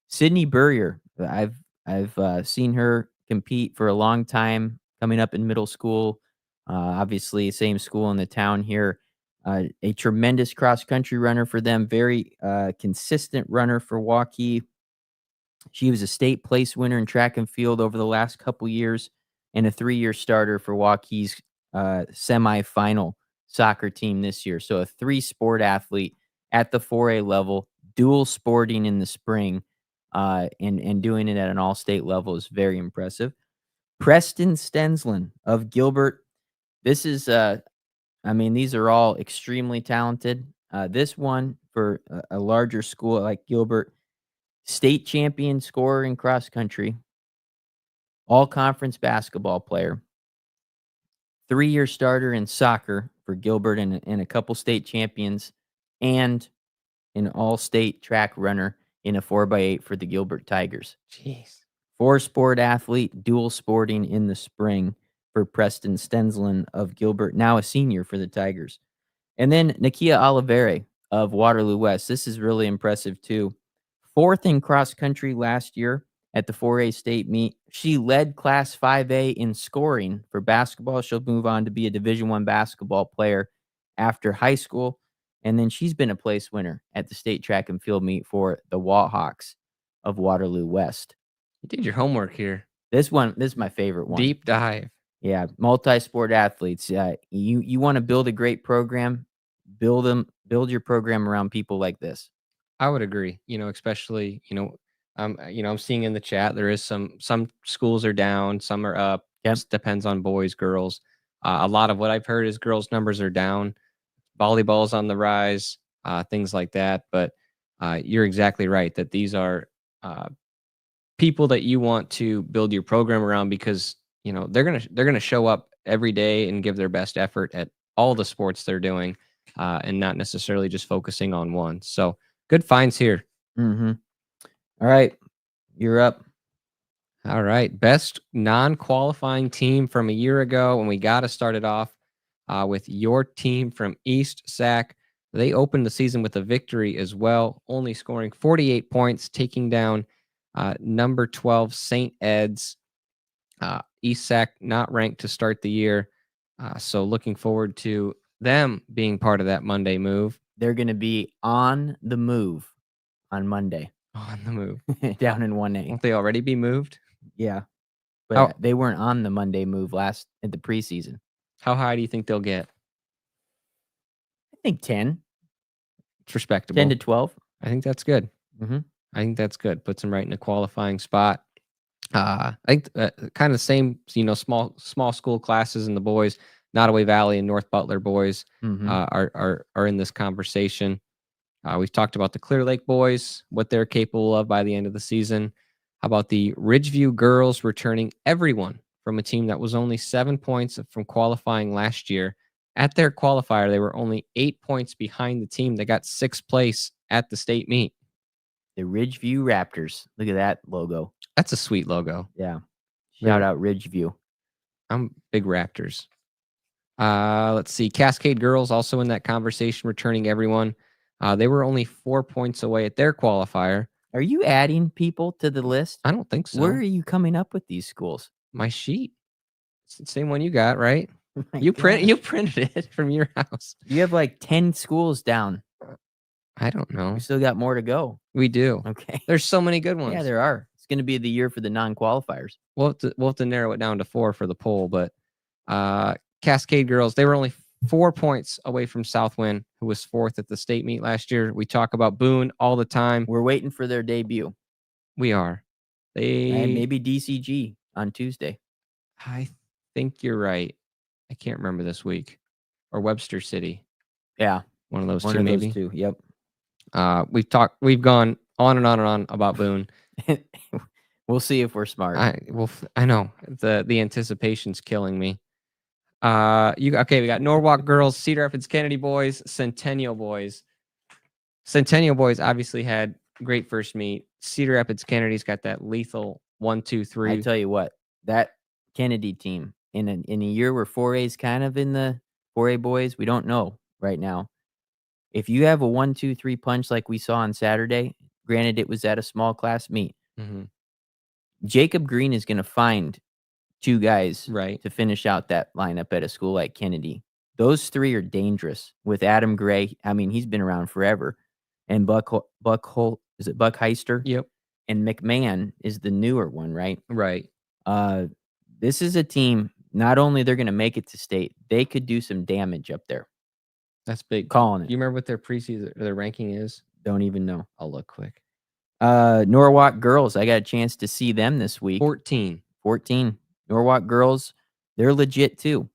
Sydney Burrier, I've seen her compete for a long time, coming up in middle school. Obviously, same school in the town here. A tremendous cross country runner for them, very consistent runner for Waukee. She was a state place winner in track and field over the last couple years, and a 3-year starter for Waukee's semifinal soccer team this year. So a 3-sport athlete at the 4A level, dual sporting in the spring, and doing it at an all-state level is very impressive. Preston Stensland of Gilbert. This is, these are all extremely talented. This one for a larger school like Gilbert, state champion scorer in cross country, all conference basketball player, 3-year starter in soccer for Gilbert and a couple state champions, and an all-state track runner in a 4x8 for the Gilbert Tigers. Jeez. 4-sport athlete, dual sporting in the spring for Preston Stensland of Gilbert, now a senior for the Tigers. And then Nakia Olivere of Waterloo West. This is really impressive too. 4th in cross country last year at the 4A state meet. She led Class 5A in scoring for basketball. She'll move on to be a Division I basketball player after high school. And then she's been a place winner at the state track and field meet for the Wahawks of Waterloo West. You did your homework here. This is my favorite one. Deep dive. Yeah, multi-sport athletes. You want to build a great program, build your program around people like this. I would agree. Especially, I'm seeing in the chat there is some schools are down, some are up. Yep. Just depends on boys, girls. A lot of what I've heard is girls' numbers are down. Volleyball's on the rise, things like that. But you're exactly right that these are people that you want to build your program around because they're gonna show up every day and give their best effort at all the sports they're doing, and not necessarily just focusing on one. So good finds here. Mm-hmm. All right, you're up. All right, best non-qualifying team from a year ago, and we got to start it off with your team from East Sac. They opened the season with a victory as well, only scoring 48 points, taking down number 12 St. Ed's. East Sac not ranked to start the year, so looking forward to them being part of that Monday move. They're going to be on the move on Monday. On the move. Down in 1A. Won't they already be moved? Yeah. But they weren't on the Monday move at the preseason. How high do you think they'll get? I think 10. It's respectable. 10 to 12. I think that's good. Mm-hmm. I think that's good. Puts them right in a qualifying spot. I think kind of the same, small school classes in the boys. Nottoway Valley and North Butler boys are in this conversation. We've talked about the Clear Lake boys, what they're capable of by the end of the season. How about the Ridgeview girls returning everyone from a team that was only 7 points from qualifying last year? At their qualifier, they were only 8 points behind the team that got 6th place at the state meet. The Ridgeview Raptors. Look at that logo. That's a sweet logo. Yeah. Shout out Ridgeview. I'm big Raptors. Let's see. Cascade girls also in that conversation, returning everyone. They were only 4 points away at their qualifier. Are you adding people to the list? I don't think so. Where are you coming up with these schools? My sheet. It's the same one you got, right? Oh you printed it from your house. You have like 10 schools down. I don't know. We still got more to go. We do. Okay. There's so many good ones. Yeah, there are. It's going to be the year for the non-qualifiers. We'll have to narrow it down to 4 for the poll, but Cascade girls, they were only 4 points away from Southwind, who was 4th at the state meet last year. We talk about Boone all the time. We're waiting for their debut. We are. And maybe DCG on Tuesday. I think you're right. I can't remember this week. Or Webster City. Yeah. One of those One two, of maybe. those two. Yep. We've gone on and on and on about Boone. We'll see if we're smart. I know. The anticipation's killing me. We got Norwalk girls, Cedar Rapids Kennedy boys, Centennial boys. Centennial boys obviously had great first meet. Cedar Rapids Kennedy's got that lethal 1, 2, 3. I tell you what, that Kennedy team in a year where 4A's kind of in the 4A boys, we don't know right now. If you have a 1, 2, 3 punch like we saw on Saturday, granted it was at a small class meet, Jacob Green is going to find 2 guys to finish out that lineup at a school like Kennedy. Those 3 are dangerous. With Adam Gray, I mean, he's been around forever, and Buck Heister? Yep. And McMahon is the newer one, right? Right. This is a team. Not only they're going to make it to state, they could do some damage up there. That's big. Calling it. You remember what their preseason, their ranking is? Don't even know. I'll look quick. Norwalk girls, I got a chance to see them this week. 14. Norwalk girls, they're legit too.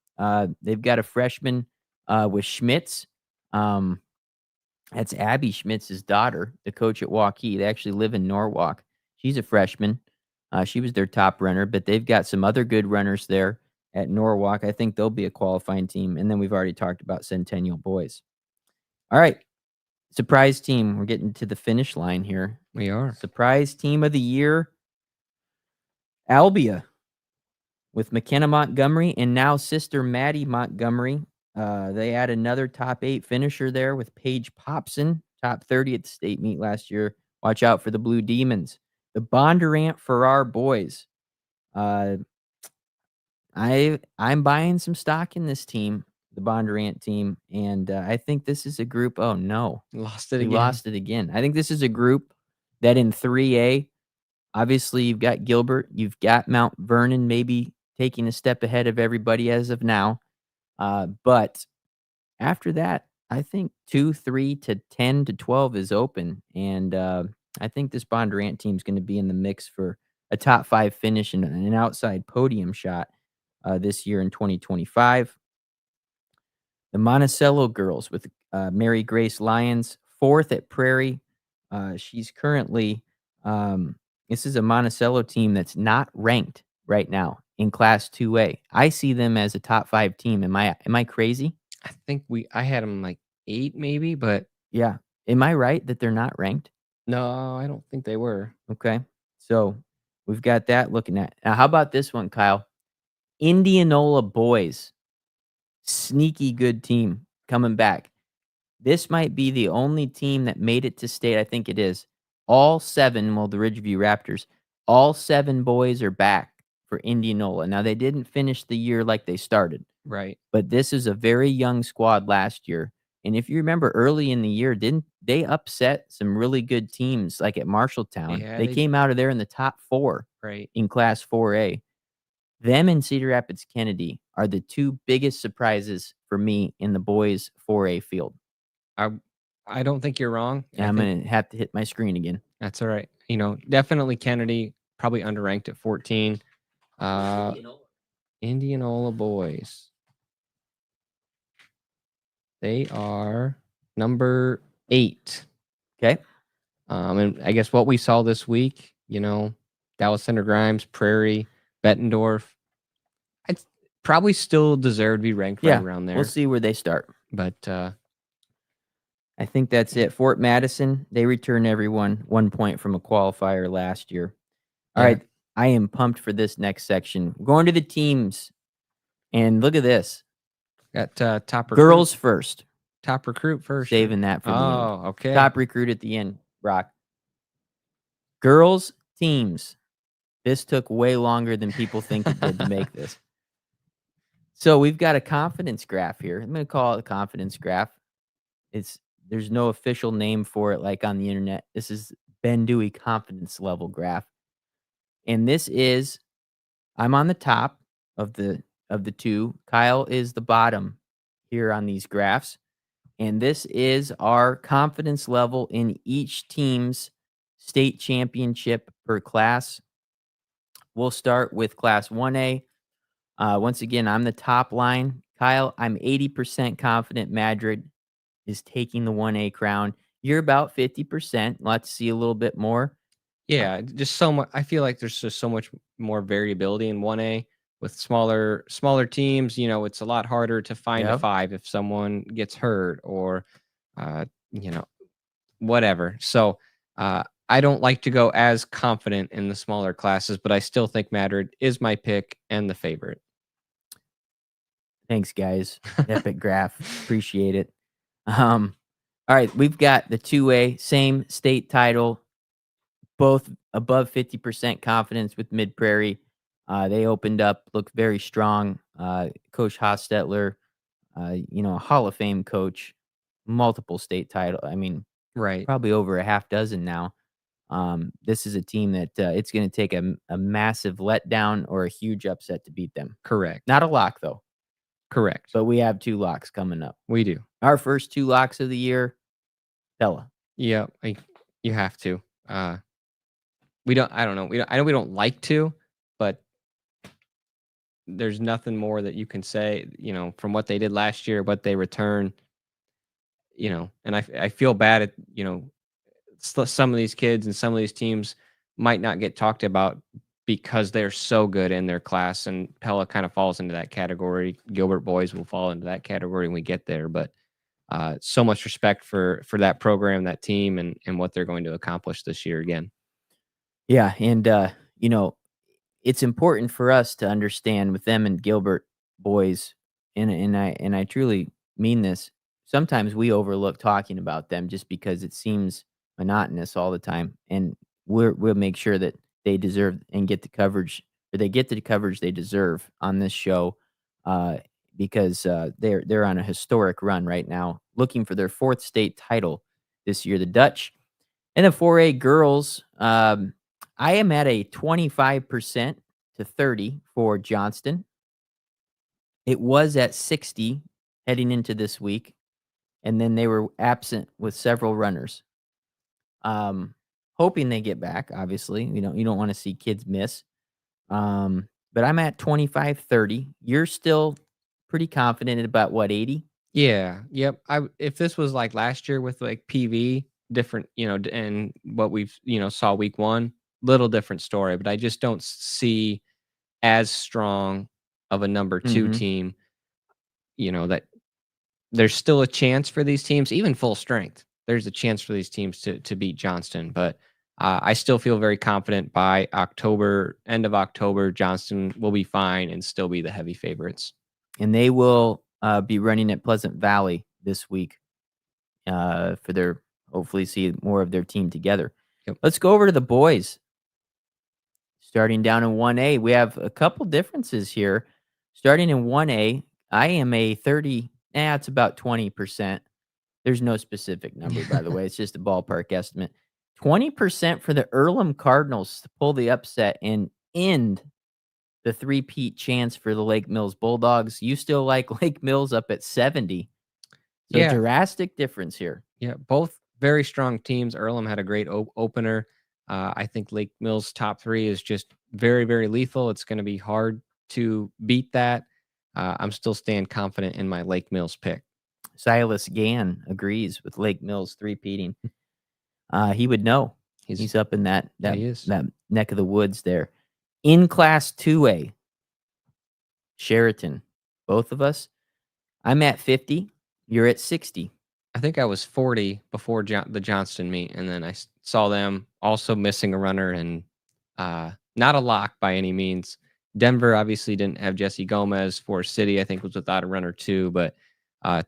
They've got a freshman with Schmitz. That's Abby Schmitz's daughter, the coach at Waukee. They actually live in Norwalk. She's a freshman. She was their top runner, but they've got some other good runners there at Norwalk. I think they'll be a qualifying team. And then we've already talked about Centennial boys. All right. Surprise team. We're getting to the finish line here. We are. Surprise team of the year. Albia with McKenna Montgomery and now sister Maddie Montgomery. They had another top 8 finisher there with Paige Popson, top 30 at the state meet last year. Watch out for the Blue Demons. The Bondurant Farrar boys. I'm buying some stock in this team, the Bondurant team, and I think this is a group. Oh no, We lost it again. I think this is a group that in 3A, obviously you've got Gilbert, you've got Mount Vernon, maybe taking a step ahead of everybody as of now. But after that, I think 2, 3 to 10 to 12 is open. And I think this Bondurant team is going to be in the mix for a top 5 finish and an outside podium shot this year in 2025. The Monticello girls with Mary Grace Lyons, 4th at Prairie. She's currently, this is a Monticello team that's not ranked right now in Class 2A. I see them as a top 5 team. Am I crazy? I think I had them like 8 maybe, but yeah. Am I right that they're not ranked? No, I don't think they were. Okay. So we've got that looking at. Now, how about this one, Kyle? Indianola boys. Sneaky good team coming back. This might be the only team that made it to state. I think it is. All 7, well, the Ridgeview Raptors, all 7 boys are back for Indianola. Now, they didn't finish the year like they started. Right. But this is a very young squad last year. And if you remember early in the year, didn't they upset some really good teams like at Marshalltown? Yeah, they came out of there in the top 4 in Class 4A. Them and Cedar Rapids Kennedy are the 2 biggest surprises for me in the boys 4A field. I don't think you're wrong. I'm going to have to hit my screen again. That's all right. Definitely Kennedy, probably underranked at 14. Indianola boys. They are number 8. Okay. And I guess what we saw this week, Dallas Center Grimes, Prairie, Bettendorf, I'd probably still deserve to be ranked right around there. We'll see where they start. But I think that's it. Fort Madison, they return everyone 1 point from a qualifier last year. All right. I am pumped for this next section. We're going to the teams. And look at this. Got top recruit. Girls first. Top recruit first. Saving that for the end. Oh, okay. Top recruit at the end, Brock. Girls teams. This took way longer than people think it did to make this. So we've got a confidence graph here. I'm going to call it a confidence graph. It's There's no official name for it like on the internet. This is Ben Dewey confidence level graph. And this is I'm on the top of the two. Kyle is the bottom here on these graphs. And this is our confidence level in each team's state championship per class. We'll start with class 1A. Once again, I'm the top line. Kyle, I'm 80% confident Madrid is taking the 1A crown. You're about 50%. Let's see a little bit more. Yeah, just so much. I feel like there's just so much more variability in 1A with smaller teams. It's a lot harder to find a Yep. 5 if someone gets hurt or, uh, you know, whatever. So I don't like to go as confident in the smaller classes, but I still think Madrid is my pick and the favorite. Thanks, guys. Epic graph. Appreciate it. All right, we've got the 2A, same state title, both above 50% confidence with Mid Prairie. They opened up, looked very strong. Coach Hostetler, a Hall of Fame coach, multiple state title. I mean, Right. probably over a half dozen now. This is a team that it's going to take a massive letdown or a huge upset to beat them. Correct. Not a lock, though, Correct. but we have 2 locks coming up. We do. Our first 2 locks of the year, Bella. Yeah, you have to. We don't. I don't know. I know we don't like to, but there's nothing more that you can say. From what they did last year, what they return. And I feel bad at some of these kids and some of these teams might not get talked about because they're so good in their class, and Pella kind of falls into that category. Gilbert boys will fall into that category when we get there, but so much respect for that program, that team, and what they're going to accomplish this year again. Yeah, and it's important for us to understand with them and Gilbert boys, and I truly mean this. Sometimes we overlook talking about them just because it seems monotonous all the time, and we'll make sure that they deserve and get the coverage, or they get the coverage they deserve on this show, because they're on a historic run right now, looking for their 4th state title this year. The Dutch and the 4A girls. I am at a 25% to 30 for Johnston. It was at 60 heading into this week, and then they were absent with several runners. Hoping they get back, obviously. You don't want to see kids miss. But I'm at 25-30. You're still pretty confident at about what, 80? Yeah. Yep. If this was like last year with like PV, different, and what we've saw week 1, little different story. But I just don't see as strong of a number 2 Mhm. team. That there's still a chance for these teams, even full strength. There's a chance for these teams to beat Johnston, but I still feel very confident by end of October, Johnston will be fine and still be the heavy favorites. And they will be running at Pleasant Valley this week for their hopefully see more of their team together. Yep. Let's go over to the boys. Starting down in 1A, we have a couple differences here. Starting in 1A, I am a 30. It's about 20%. There's no specific number, by the way. It's just a ballpark estimate. 20% for the Earlham Cardinals to pull the upset and end the three-peat chance for the Lake Mills Bulldogs. You still like Lake Mills up at 70. So Yeah. drastic difference here. Yeah, both very strong teams. Earlham had a great opener. I think Lake Mills' top 3 is just very, very lethal. It's going to be hard to beat that. I'm still staying confident in my Lake Mills pick. Silas Gann agrees with Lake Mills three-peating. He would know. He's up in that neck of the woods there. In Class 2A, Chariton, both of us. I'm at 50. You're at 60. I think I was 40 before the Johnston meet, and then I saw them also missing a runner, and not a lock by any means. Denver obviously didn't have Jesse Gomez. Forest City, I think, was without a runner too. But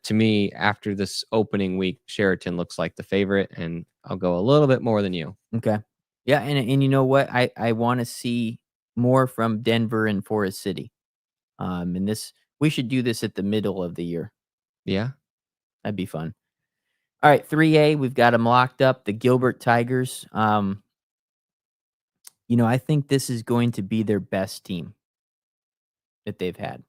to me, after this opening week, Chariton looks like the favorite, and I'll go a little bit more than you. Okay. Yeah, and you know what? I want to see more from Denver and Forest City. And we should do this at the middle of the year. Yeah. That'd be fun. All right, 3A, we've got them locked up. The Gilbert Tigers. I think this is going to be their best team that they've had.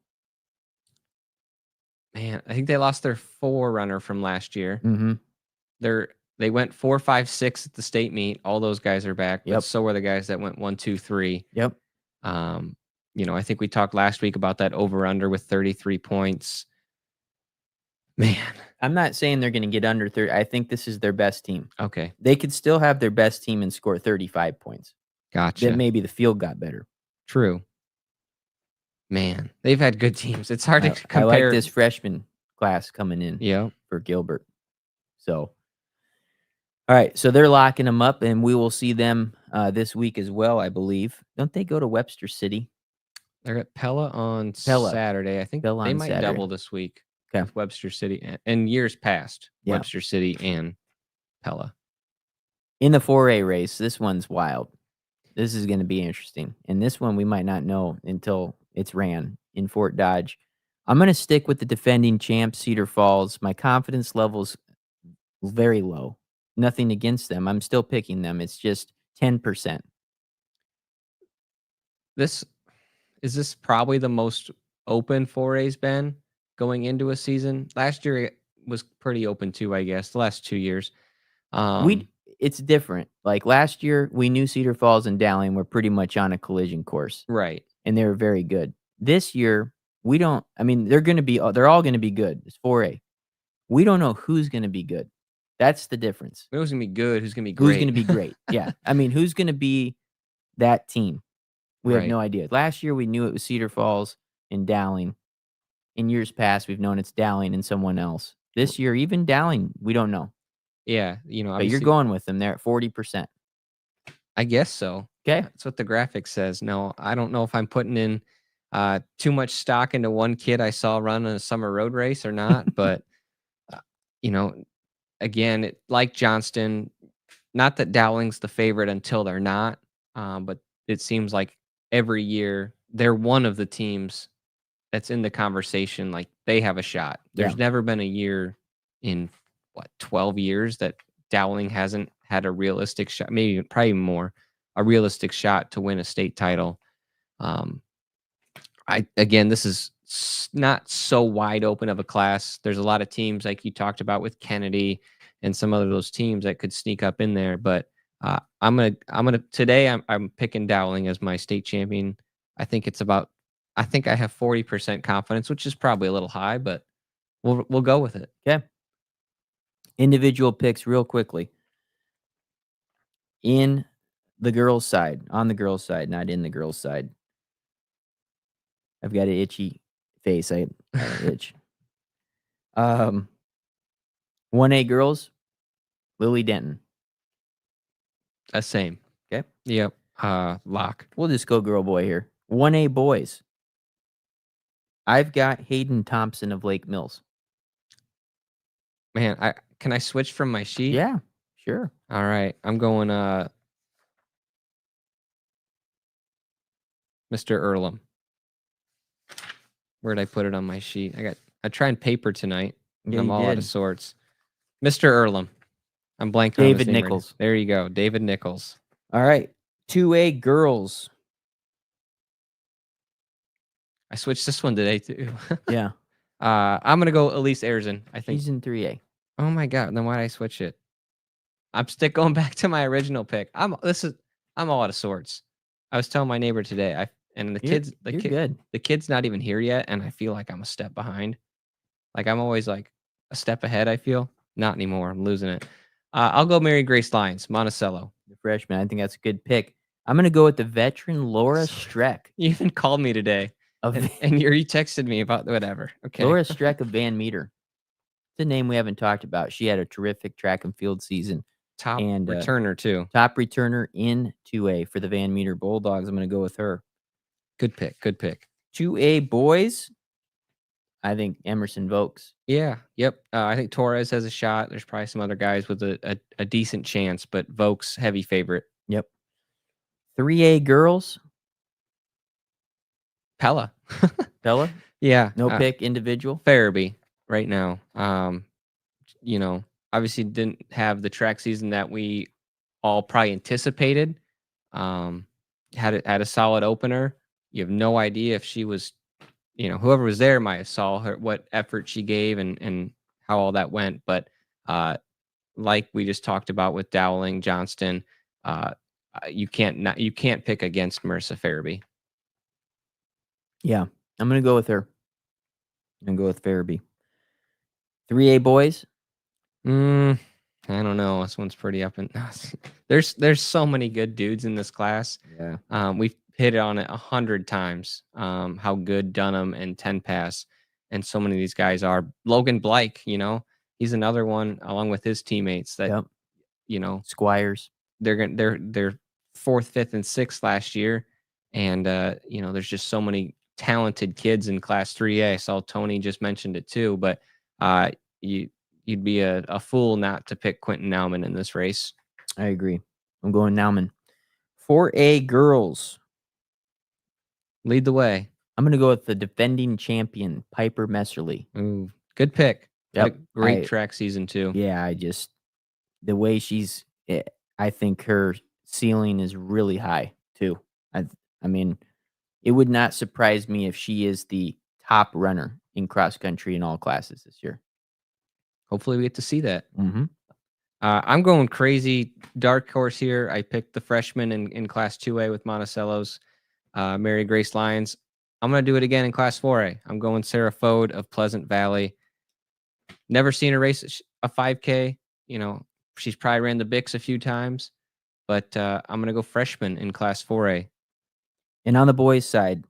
Man, I think they lost their forerunner from last year. Mm-hmm. They went 4, 5, 6 at the state meet. All those guys are back, but Yep. so are the guys that went 1, 2, 3. Yep. I think we talked last week about that over/under with 33 points. Man, I'm not saying they're going to get under 30. I think this is their best team. okay, They could still have their best team and score 35 points. gotcha. Then maybe the field got better. True. Man, they've had good teams. It's hard to I compare. like this freshman class coming in Yeah. for Gilbert. So, all right. So they're locking them up, and we will see them this week as well, I believe. Don't they go to Webster City? They're at Pella on Pella. Saturday. I think Pella they on might Saturday. double this week Okay. with Webster City and years past. Yeah. Webster City and Pella. In the 4A race, this one's wild. This is going to be interesting. And this one we might not know until it's ran in Fort Dodge. I'm going to stick with the defending champ, Cedar Falls. My confidence level's very low. Nothing against them. I'm still picking them. It's just 10%. Is this probably the most open 4A's been going into a season? Last year it was pretty open too, I guess. The last 2 years. It's different. Like last year, we knew Cedar Falls and Dowling were pretty much on a collision course. Right. And they were very good. This year, we don't. I mean, they're all going to be good. It's 4A. We don't know who's going to be good. That's the difference. Who's going to be good? Who's going to be great? Who's going to be great? Yeah. I mean, who's going to be that team? We have Right. no idea. Last year, we knew it was Cedar Falls and Dowling. In years past, we've known it's Dowling and someone else. This year, even Dowling, we don't know. Yeah. But you're obviously, going with them. They're at 40%. I guess so. Okay. That's what the graphic says. No, I don't know if I'm putting in too much stock into one kid I saw run in a summer road race or not. But, again, like Johnston, not that Dowling's the favorite until they're not, but it seems like every year they're one of the teams that's in the conversation. Like they have a shot. There's never been a year in 12 years that Dowling hasn't had a realistic shot, probably more, a realistic shot to win a state title. This is not so wide open of a class. There's a lot of teams like you talked about with Kennedy and some other those teams that could sneak up in there. But I'm picking Dowling as my state champion. I think I have 40% confidence, which is probably a little high, but we'll go with it. Okay. Individual picks real quickly. On the girls' side, not in the girls' side. I've got an itchy face. I itch. 1A girls, Lily Denton. Same. Okay. Yep. Lock. We'll just go girl boy here. 1A boys. I've got Hayden Thompson of Lake Mills. Man, can I switch from my sheet? Yeah, sure. All right. I'm going Mr. Earlham. Where'd I put it on my sheet? I tried paper tonight. Yeah, I'm you all out did. of sorts. Mr. Earlham. I'm blanking on David his name right Nichols. now. There you go. David Nichols. All right. 2A girls. I switched this one today too. Yeah. I'm gonna go Elise Ayrton. I think She's in 3A. Oh my god! Then why did I switch it? I'm still going back to my original pick. I'm all out of sorts. I was telling my neighbor today. The kid's not even here yet, and I feel like I'm a step behind. Like I'm always like a step ahead. I feel not anymore. I'm losing it. I'll go Mary Grace Lyons, Monticello. The freshman. I think that's a good pick. I'm gonna go with the veteran Laura Streck. You even called me today, and you texted me about whatever. Okay, Laura Streck of Van Meter. It's a name we haven't talked about. She had a terrific track and field season. Top returner too. Top returner in 2A for the Van Meter Bulldogs. I'm going to go with her. Good pick. 2A boys. I think Emerson Vokes. Yeah. Yep. I think Torres has a shot. There's probably some other guys with a decent chance, but Vokes heavy favorite. Yep. 3A girls. Pella. Pella. Yeah. No pick individual. Farabee right now. obviously didn't have the track season that we all probably anticipated. Had a solid opener. You have no idea if she was, whoever was there might have saw her, what effort she gave and how all that went. But like we just talked about with Dowling, Johnston, you can't pick against Marissa Farabee. Yeah, I'm gonna go with her. I'm gonna go with Farabee. 3A boys. I don't know. This one's pretty up and there's so many good dudes in this class. Yeah. We've hit it on it 100 times. How good Dunham and 10 Pass and so many of these guys are. Logan Blake, he's another one along with his teammates that Yep. Squires. they're fourth, fifth, and sixth last year, and there's just so many talented kids in Class 3A. I saw Tony just mentioned it too, but you'd be a fool not to pick Quentin Nauman in this race. I agree. I'm going Nauman. 4A girls. Lead the way. I'm going to go with the defending champion, Piper Messerly. Ooh, good pick. Yep. Great track season too. Yeah, the way I think her ceiling is really high too. I mean, it would not surprise me if she is the top runner in cross country in all classes this year. Hopefully we get to see that. Mm-hmm. I'm going crazy dark horse here. I picked the freshman in Class 2A with Monticello's, Mary Grace Lyons. I'm going to do it again in Class 4A. I'm going Sarah Fode of Pleasant Valley. Never seen her race a 5K. She's probably ran the Bix a few times, but I'm going to go freshman in Class 4A. And on the boys' side,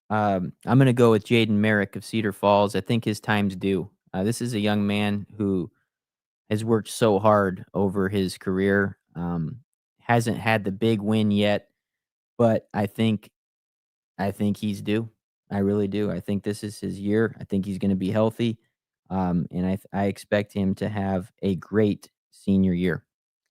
I'm going to go with Jaden Merrick of Cedar Falls. I think his time's due. This is a young man who has worked so hard over his career. Hasn't had the big win yet, but I think he's due. I really do. I think this is his year. I think he's going to be healthy, and I expect him to have a great senior year.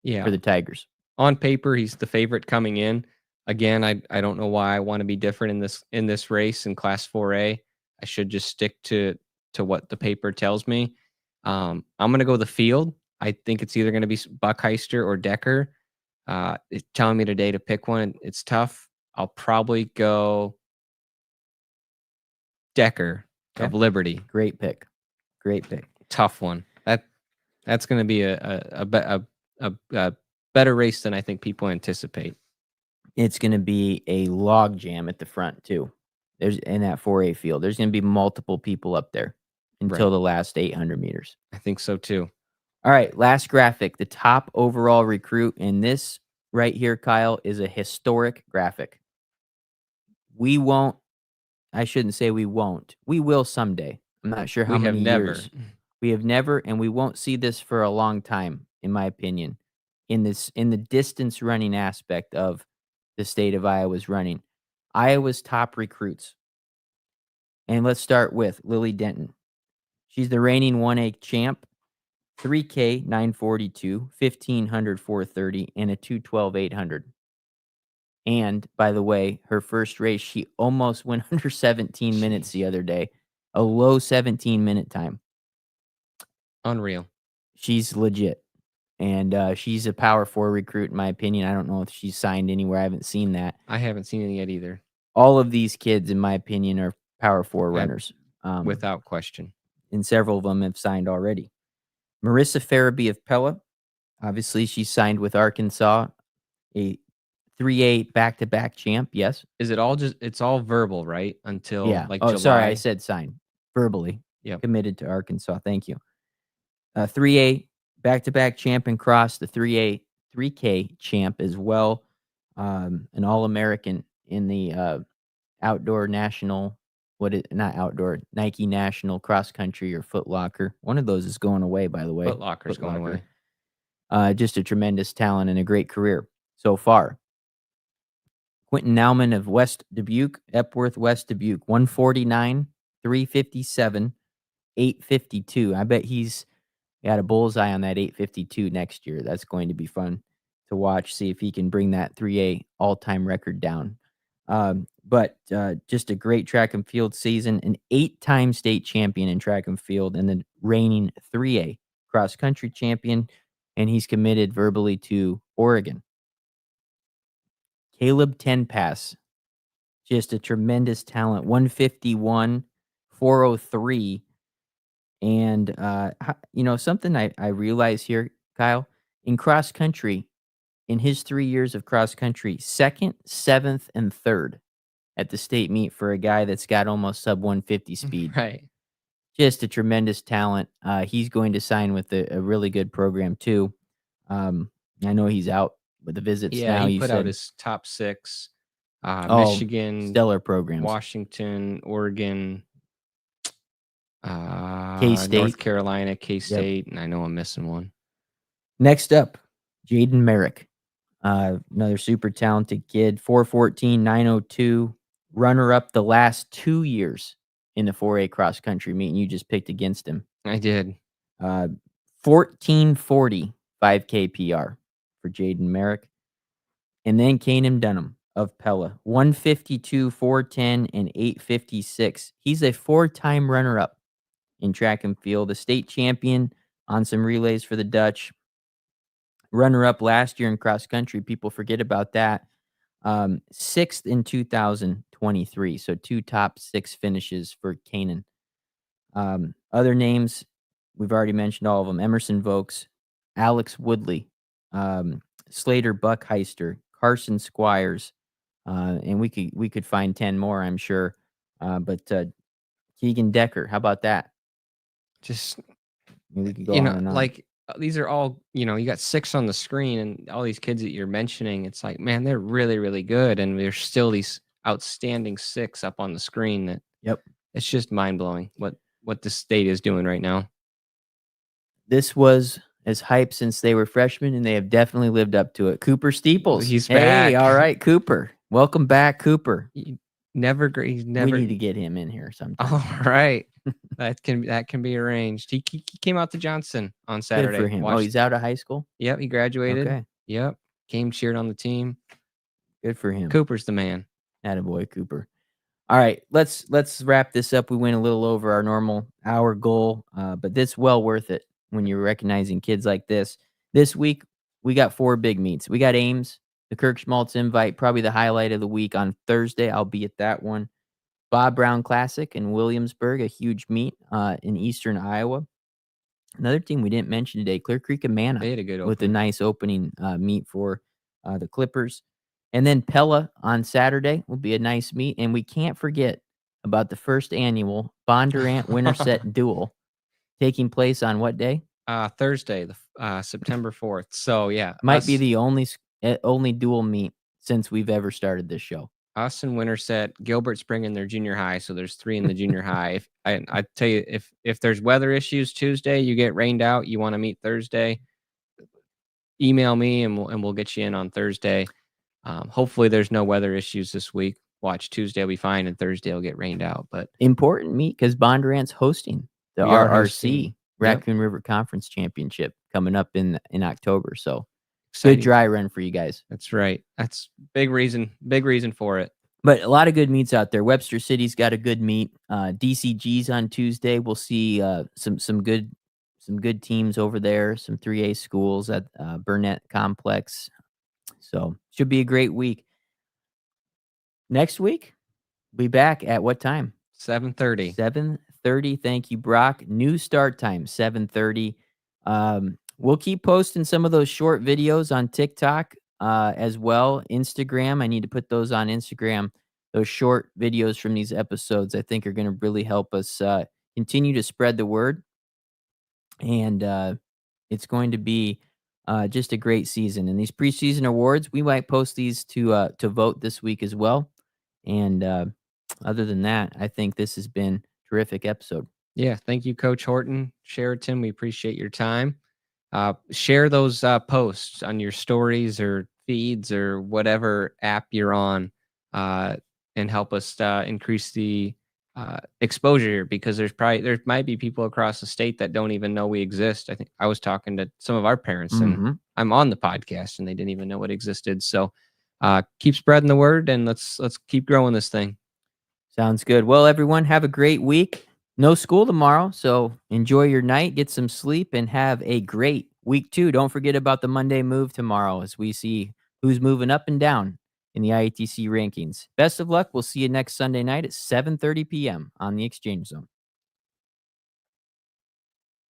Yeah, for the Tigers. On paper, he's the favorite coming in. Again, I don't know why I want to be different in this race in Class 4A. I should just stick to what the paper tells me. I'm going to go the field. I think it's either going to be Buckheister or Decker. It's telling me today to pick one. It's tough. I'll probably go Decker of Liberty. Great pick. Tough one. That's going to be a better race than I think people anticipate. It's going to be a log jam at the front too. There's in that 4A field. There's going to be multiple people up there until the last 800 meters. I think so too. All right, last graphic. The top overall recruit, and this right here, Kyle, is a historic graphic. We won't. I shouldn't say we won't. We will someday. I'm not sure how many years. We have never, and we won't see this for a long time, in my opinion, in the distance running aspect of the state of Iowa's running. Iowa's top recruits. And let's start with Lily Denton. She's the reigning 1A champ, 3K 942, 1500 430, and a 212 800. And by the way, her first race, she almost went under 17 minutes the other day, a low 17-minute time. Unreal. She's legit. And she's a Power 4 recruit, in my opinion. I don't know if she's signed anywhere. I haven't seen that. I haven't seen it yet either. All of these kids, in my opinion, are Power 4 runners. Without question. And several of them have signed already. Marissa Farabee of Pella. Obviously, she signed with Arkansas. A 3A back-to-back champ, yes. Is it all it's all verbal, right? Until July? Sorry, I said sign. Verbally. Yep. Committed to Arkansas. Thank you. 3A back-to-back champ in cross, the 3K champ as well. An All-American in the outdoor national, Nike National Cross Country or Foot Locker. One of those is going away, by the way. Foot Locker's going away. Just a tremendous talent and a great career so far. Quentin Nauman of West Dubuque, Epworth, West Dubuque, 149, 357, 852. I bet he's got a bullseye on that 852 next year. That's going to be fun to watch, see if he can bring that 3A all-time record down. But just a great track and field season, an 8-time state champion in track and field, and the reigning 3A cross-country champion, and he's committed verbally to Oregon. Caleb Tenpass, just a tremendous talent, 151, 403. And, something I realize here, Kyle, in cross country, in his 3 years of cross country, 2nd, 7th, and 3rd at the state meet for a guy that's got almost sub 150 speed. Right. Just a tremendous talent. He's going to sign with a really good program too. I know he's out with the visits Yeah, now. he You put out said, his top 6. Michigan, Michigan, stellar programs. Washington, Oregon, K-State. North Carolina, K-State, and I know I'm missing one. Next up, Jaden Merrick, another super talented kid, 414, 902, runner up the last 2 years in the 4A cross country meet, and you just picked against him. I did. 1440 5K PR for Jaden Merrick. And then Kanan Dunham of Pella, 152, 410, and 856. He's a 4-time runner-up in track and field, a state champion on some relays for the Dutch. Runner-up last year in cross country. People forget about that. 6th in 2023. So 2 top 6 finishes for Kanan. Other names, we've already mentioned all of them. Emerson Vokes, Alex Woodley, Slater Buckheister, Carson Squires, and we could find 10 more, I'm sure. But Keegan Decker, how about that? Just, We could go on and on. like these are all, you got 6 on the screen, and all these kids that you're mentioning, it's like, man, they're really, really good. And there's still these outstanding 6 up on the screen that it's just mind blowing what the state is doing right now. This was as hype since they were freshmen, and they have definitely lived up to it. Cooper Steeples. He's Hey, back. all right, Cooper. Welcome back, Cooper. He's never. We need to get him in here sometime. All right. That can be arranged. He came out to Johnson on Saturday. Good for him. He's out of high school? Yep, he graduated. Okay. Yep. Came cheered on the team. Good for him. Cooper's the man. Attaboy, Cooper. All right, let's wrap this up. We went a little over our normal hour goal, but this well worth it when you're recognizing kids like this. This week, we got 4 big meets. We got Ames, the Kirk Schmaltz Invite, probably the highlight of the week on Thursday. I'll be at that one. Bob Brown Classic in Williamsburg, a huge meet in eastern Iowa. Another team we didn't mention today, Clear Creek Amana, They had a good with a opener. nice opening meet for the Clippers. And then Pella on Saturday will be a nice meet. And we can't forget about the first annual Bondurant Winterset Duel taking place on what day? Thursday, September 4th. So, yeah. Might be the only dual meet since we've ever started this show. Us and Winterset. Gilbert's bringing their junior high, so there's 3 in the junior high. I tell you, if there's weather issues Tuesday, you get rained out, you want to meet Thursday, email me and we'll get you in on Thursday. Hopefully there's no weather issues this week. Watch, Tuesday will be fine and Thursday will get rained out. But important meet because Bondurant's hosting the We are RRC hosting. Raccoon River Conference Championship coming up in October. So exciting. good dry run for you guys. That's right. That's big reason for it. But a lot of good meets out there. Webster City's got a good meet. DCG's on Tuesday. We'll see some good teams over there. Some 3A schools at Burnett Complex. So should be a great week. Next week, we'll be back at what time? 7:30. 7:30. Thank you, Brock. New start time, 7:30. We'll keep posting some of those short videos on TikTok as well. Instagram, I need to put those on Instagram. Those short videos from these episodes, I think, are going to really help us continue to spread the word. And it's going to be just a great season. And these preseason awards, we might post these to vote this week as well. And other than that, I think this has been a terrific episode. Yeah, thank you, Coach Horton, Chariton. We appreciate your time. Share those posts on your stories or feeds or whatever app you're on, and help us increase the exposure here, because there might be people across the state that don't even know we exist. I think I was talking to some of our parents, and I'm on the podcast, and they didn't even know it existed. So keep spreading the word, and let's keep growing this thing. Sounds good. Well, everyone, have a great week. No school tomorrow, so enjoy your night, get some sleep, and have a great week 2. Don't forget about the Monday move tomorrow as we see who's moving up and down in the IATC rankings. Best of luck. We'll see you next Sunday night at 7:30 p.m. on the Exchange Zone.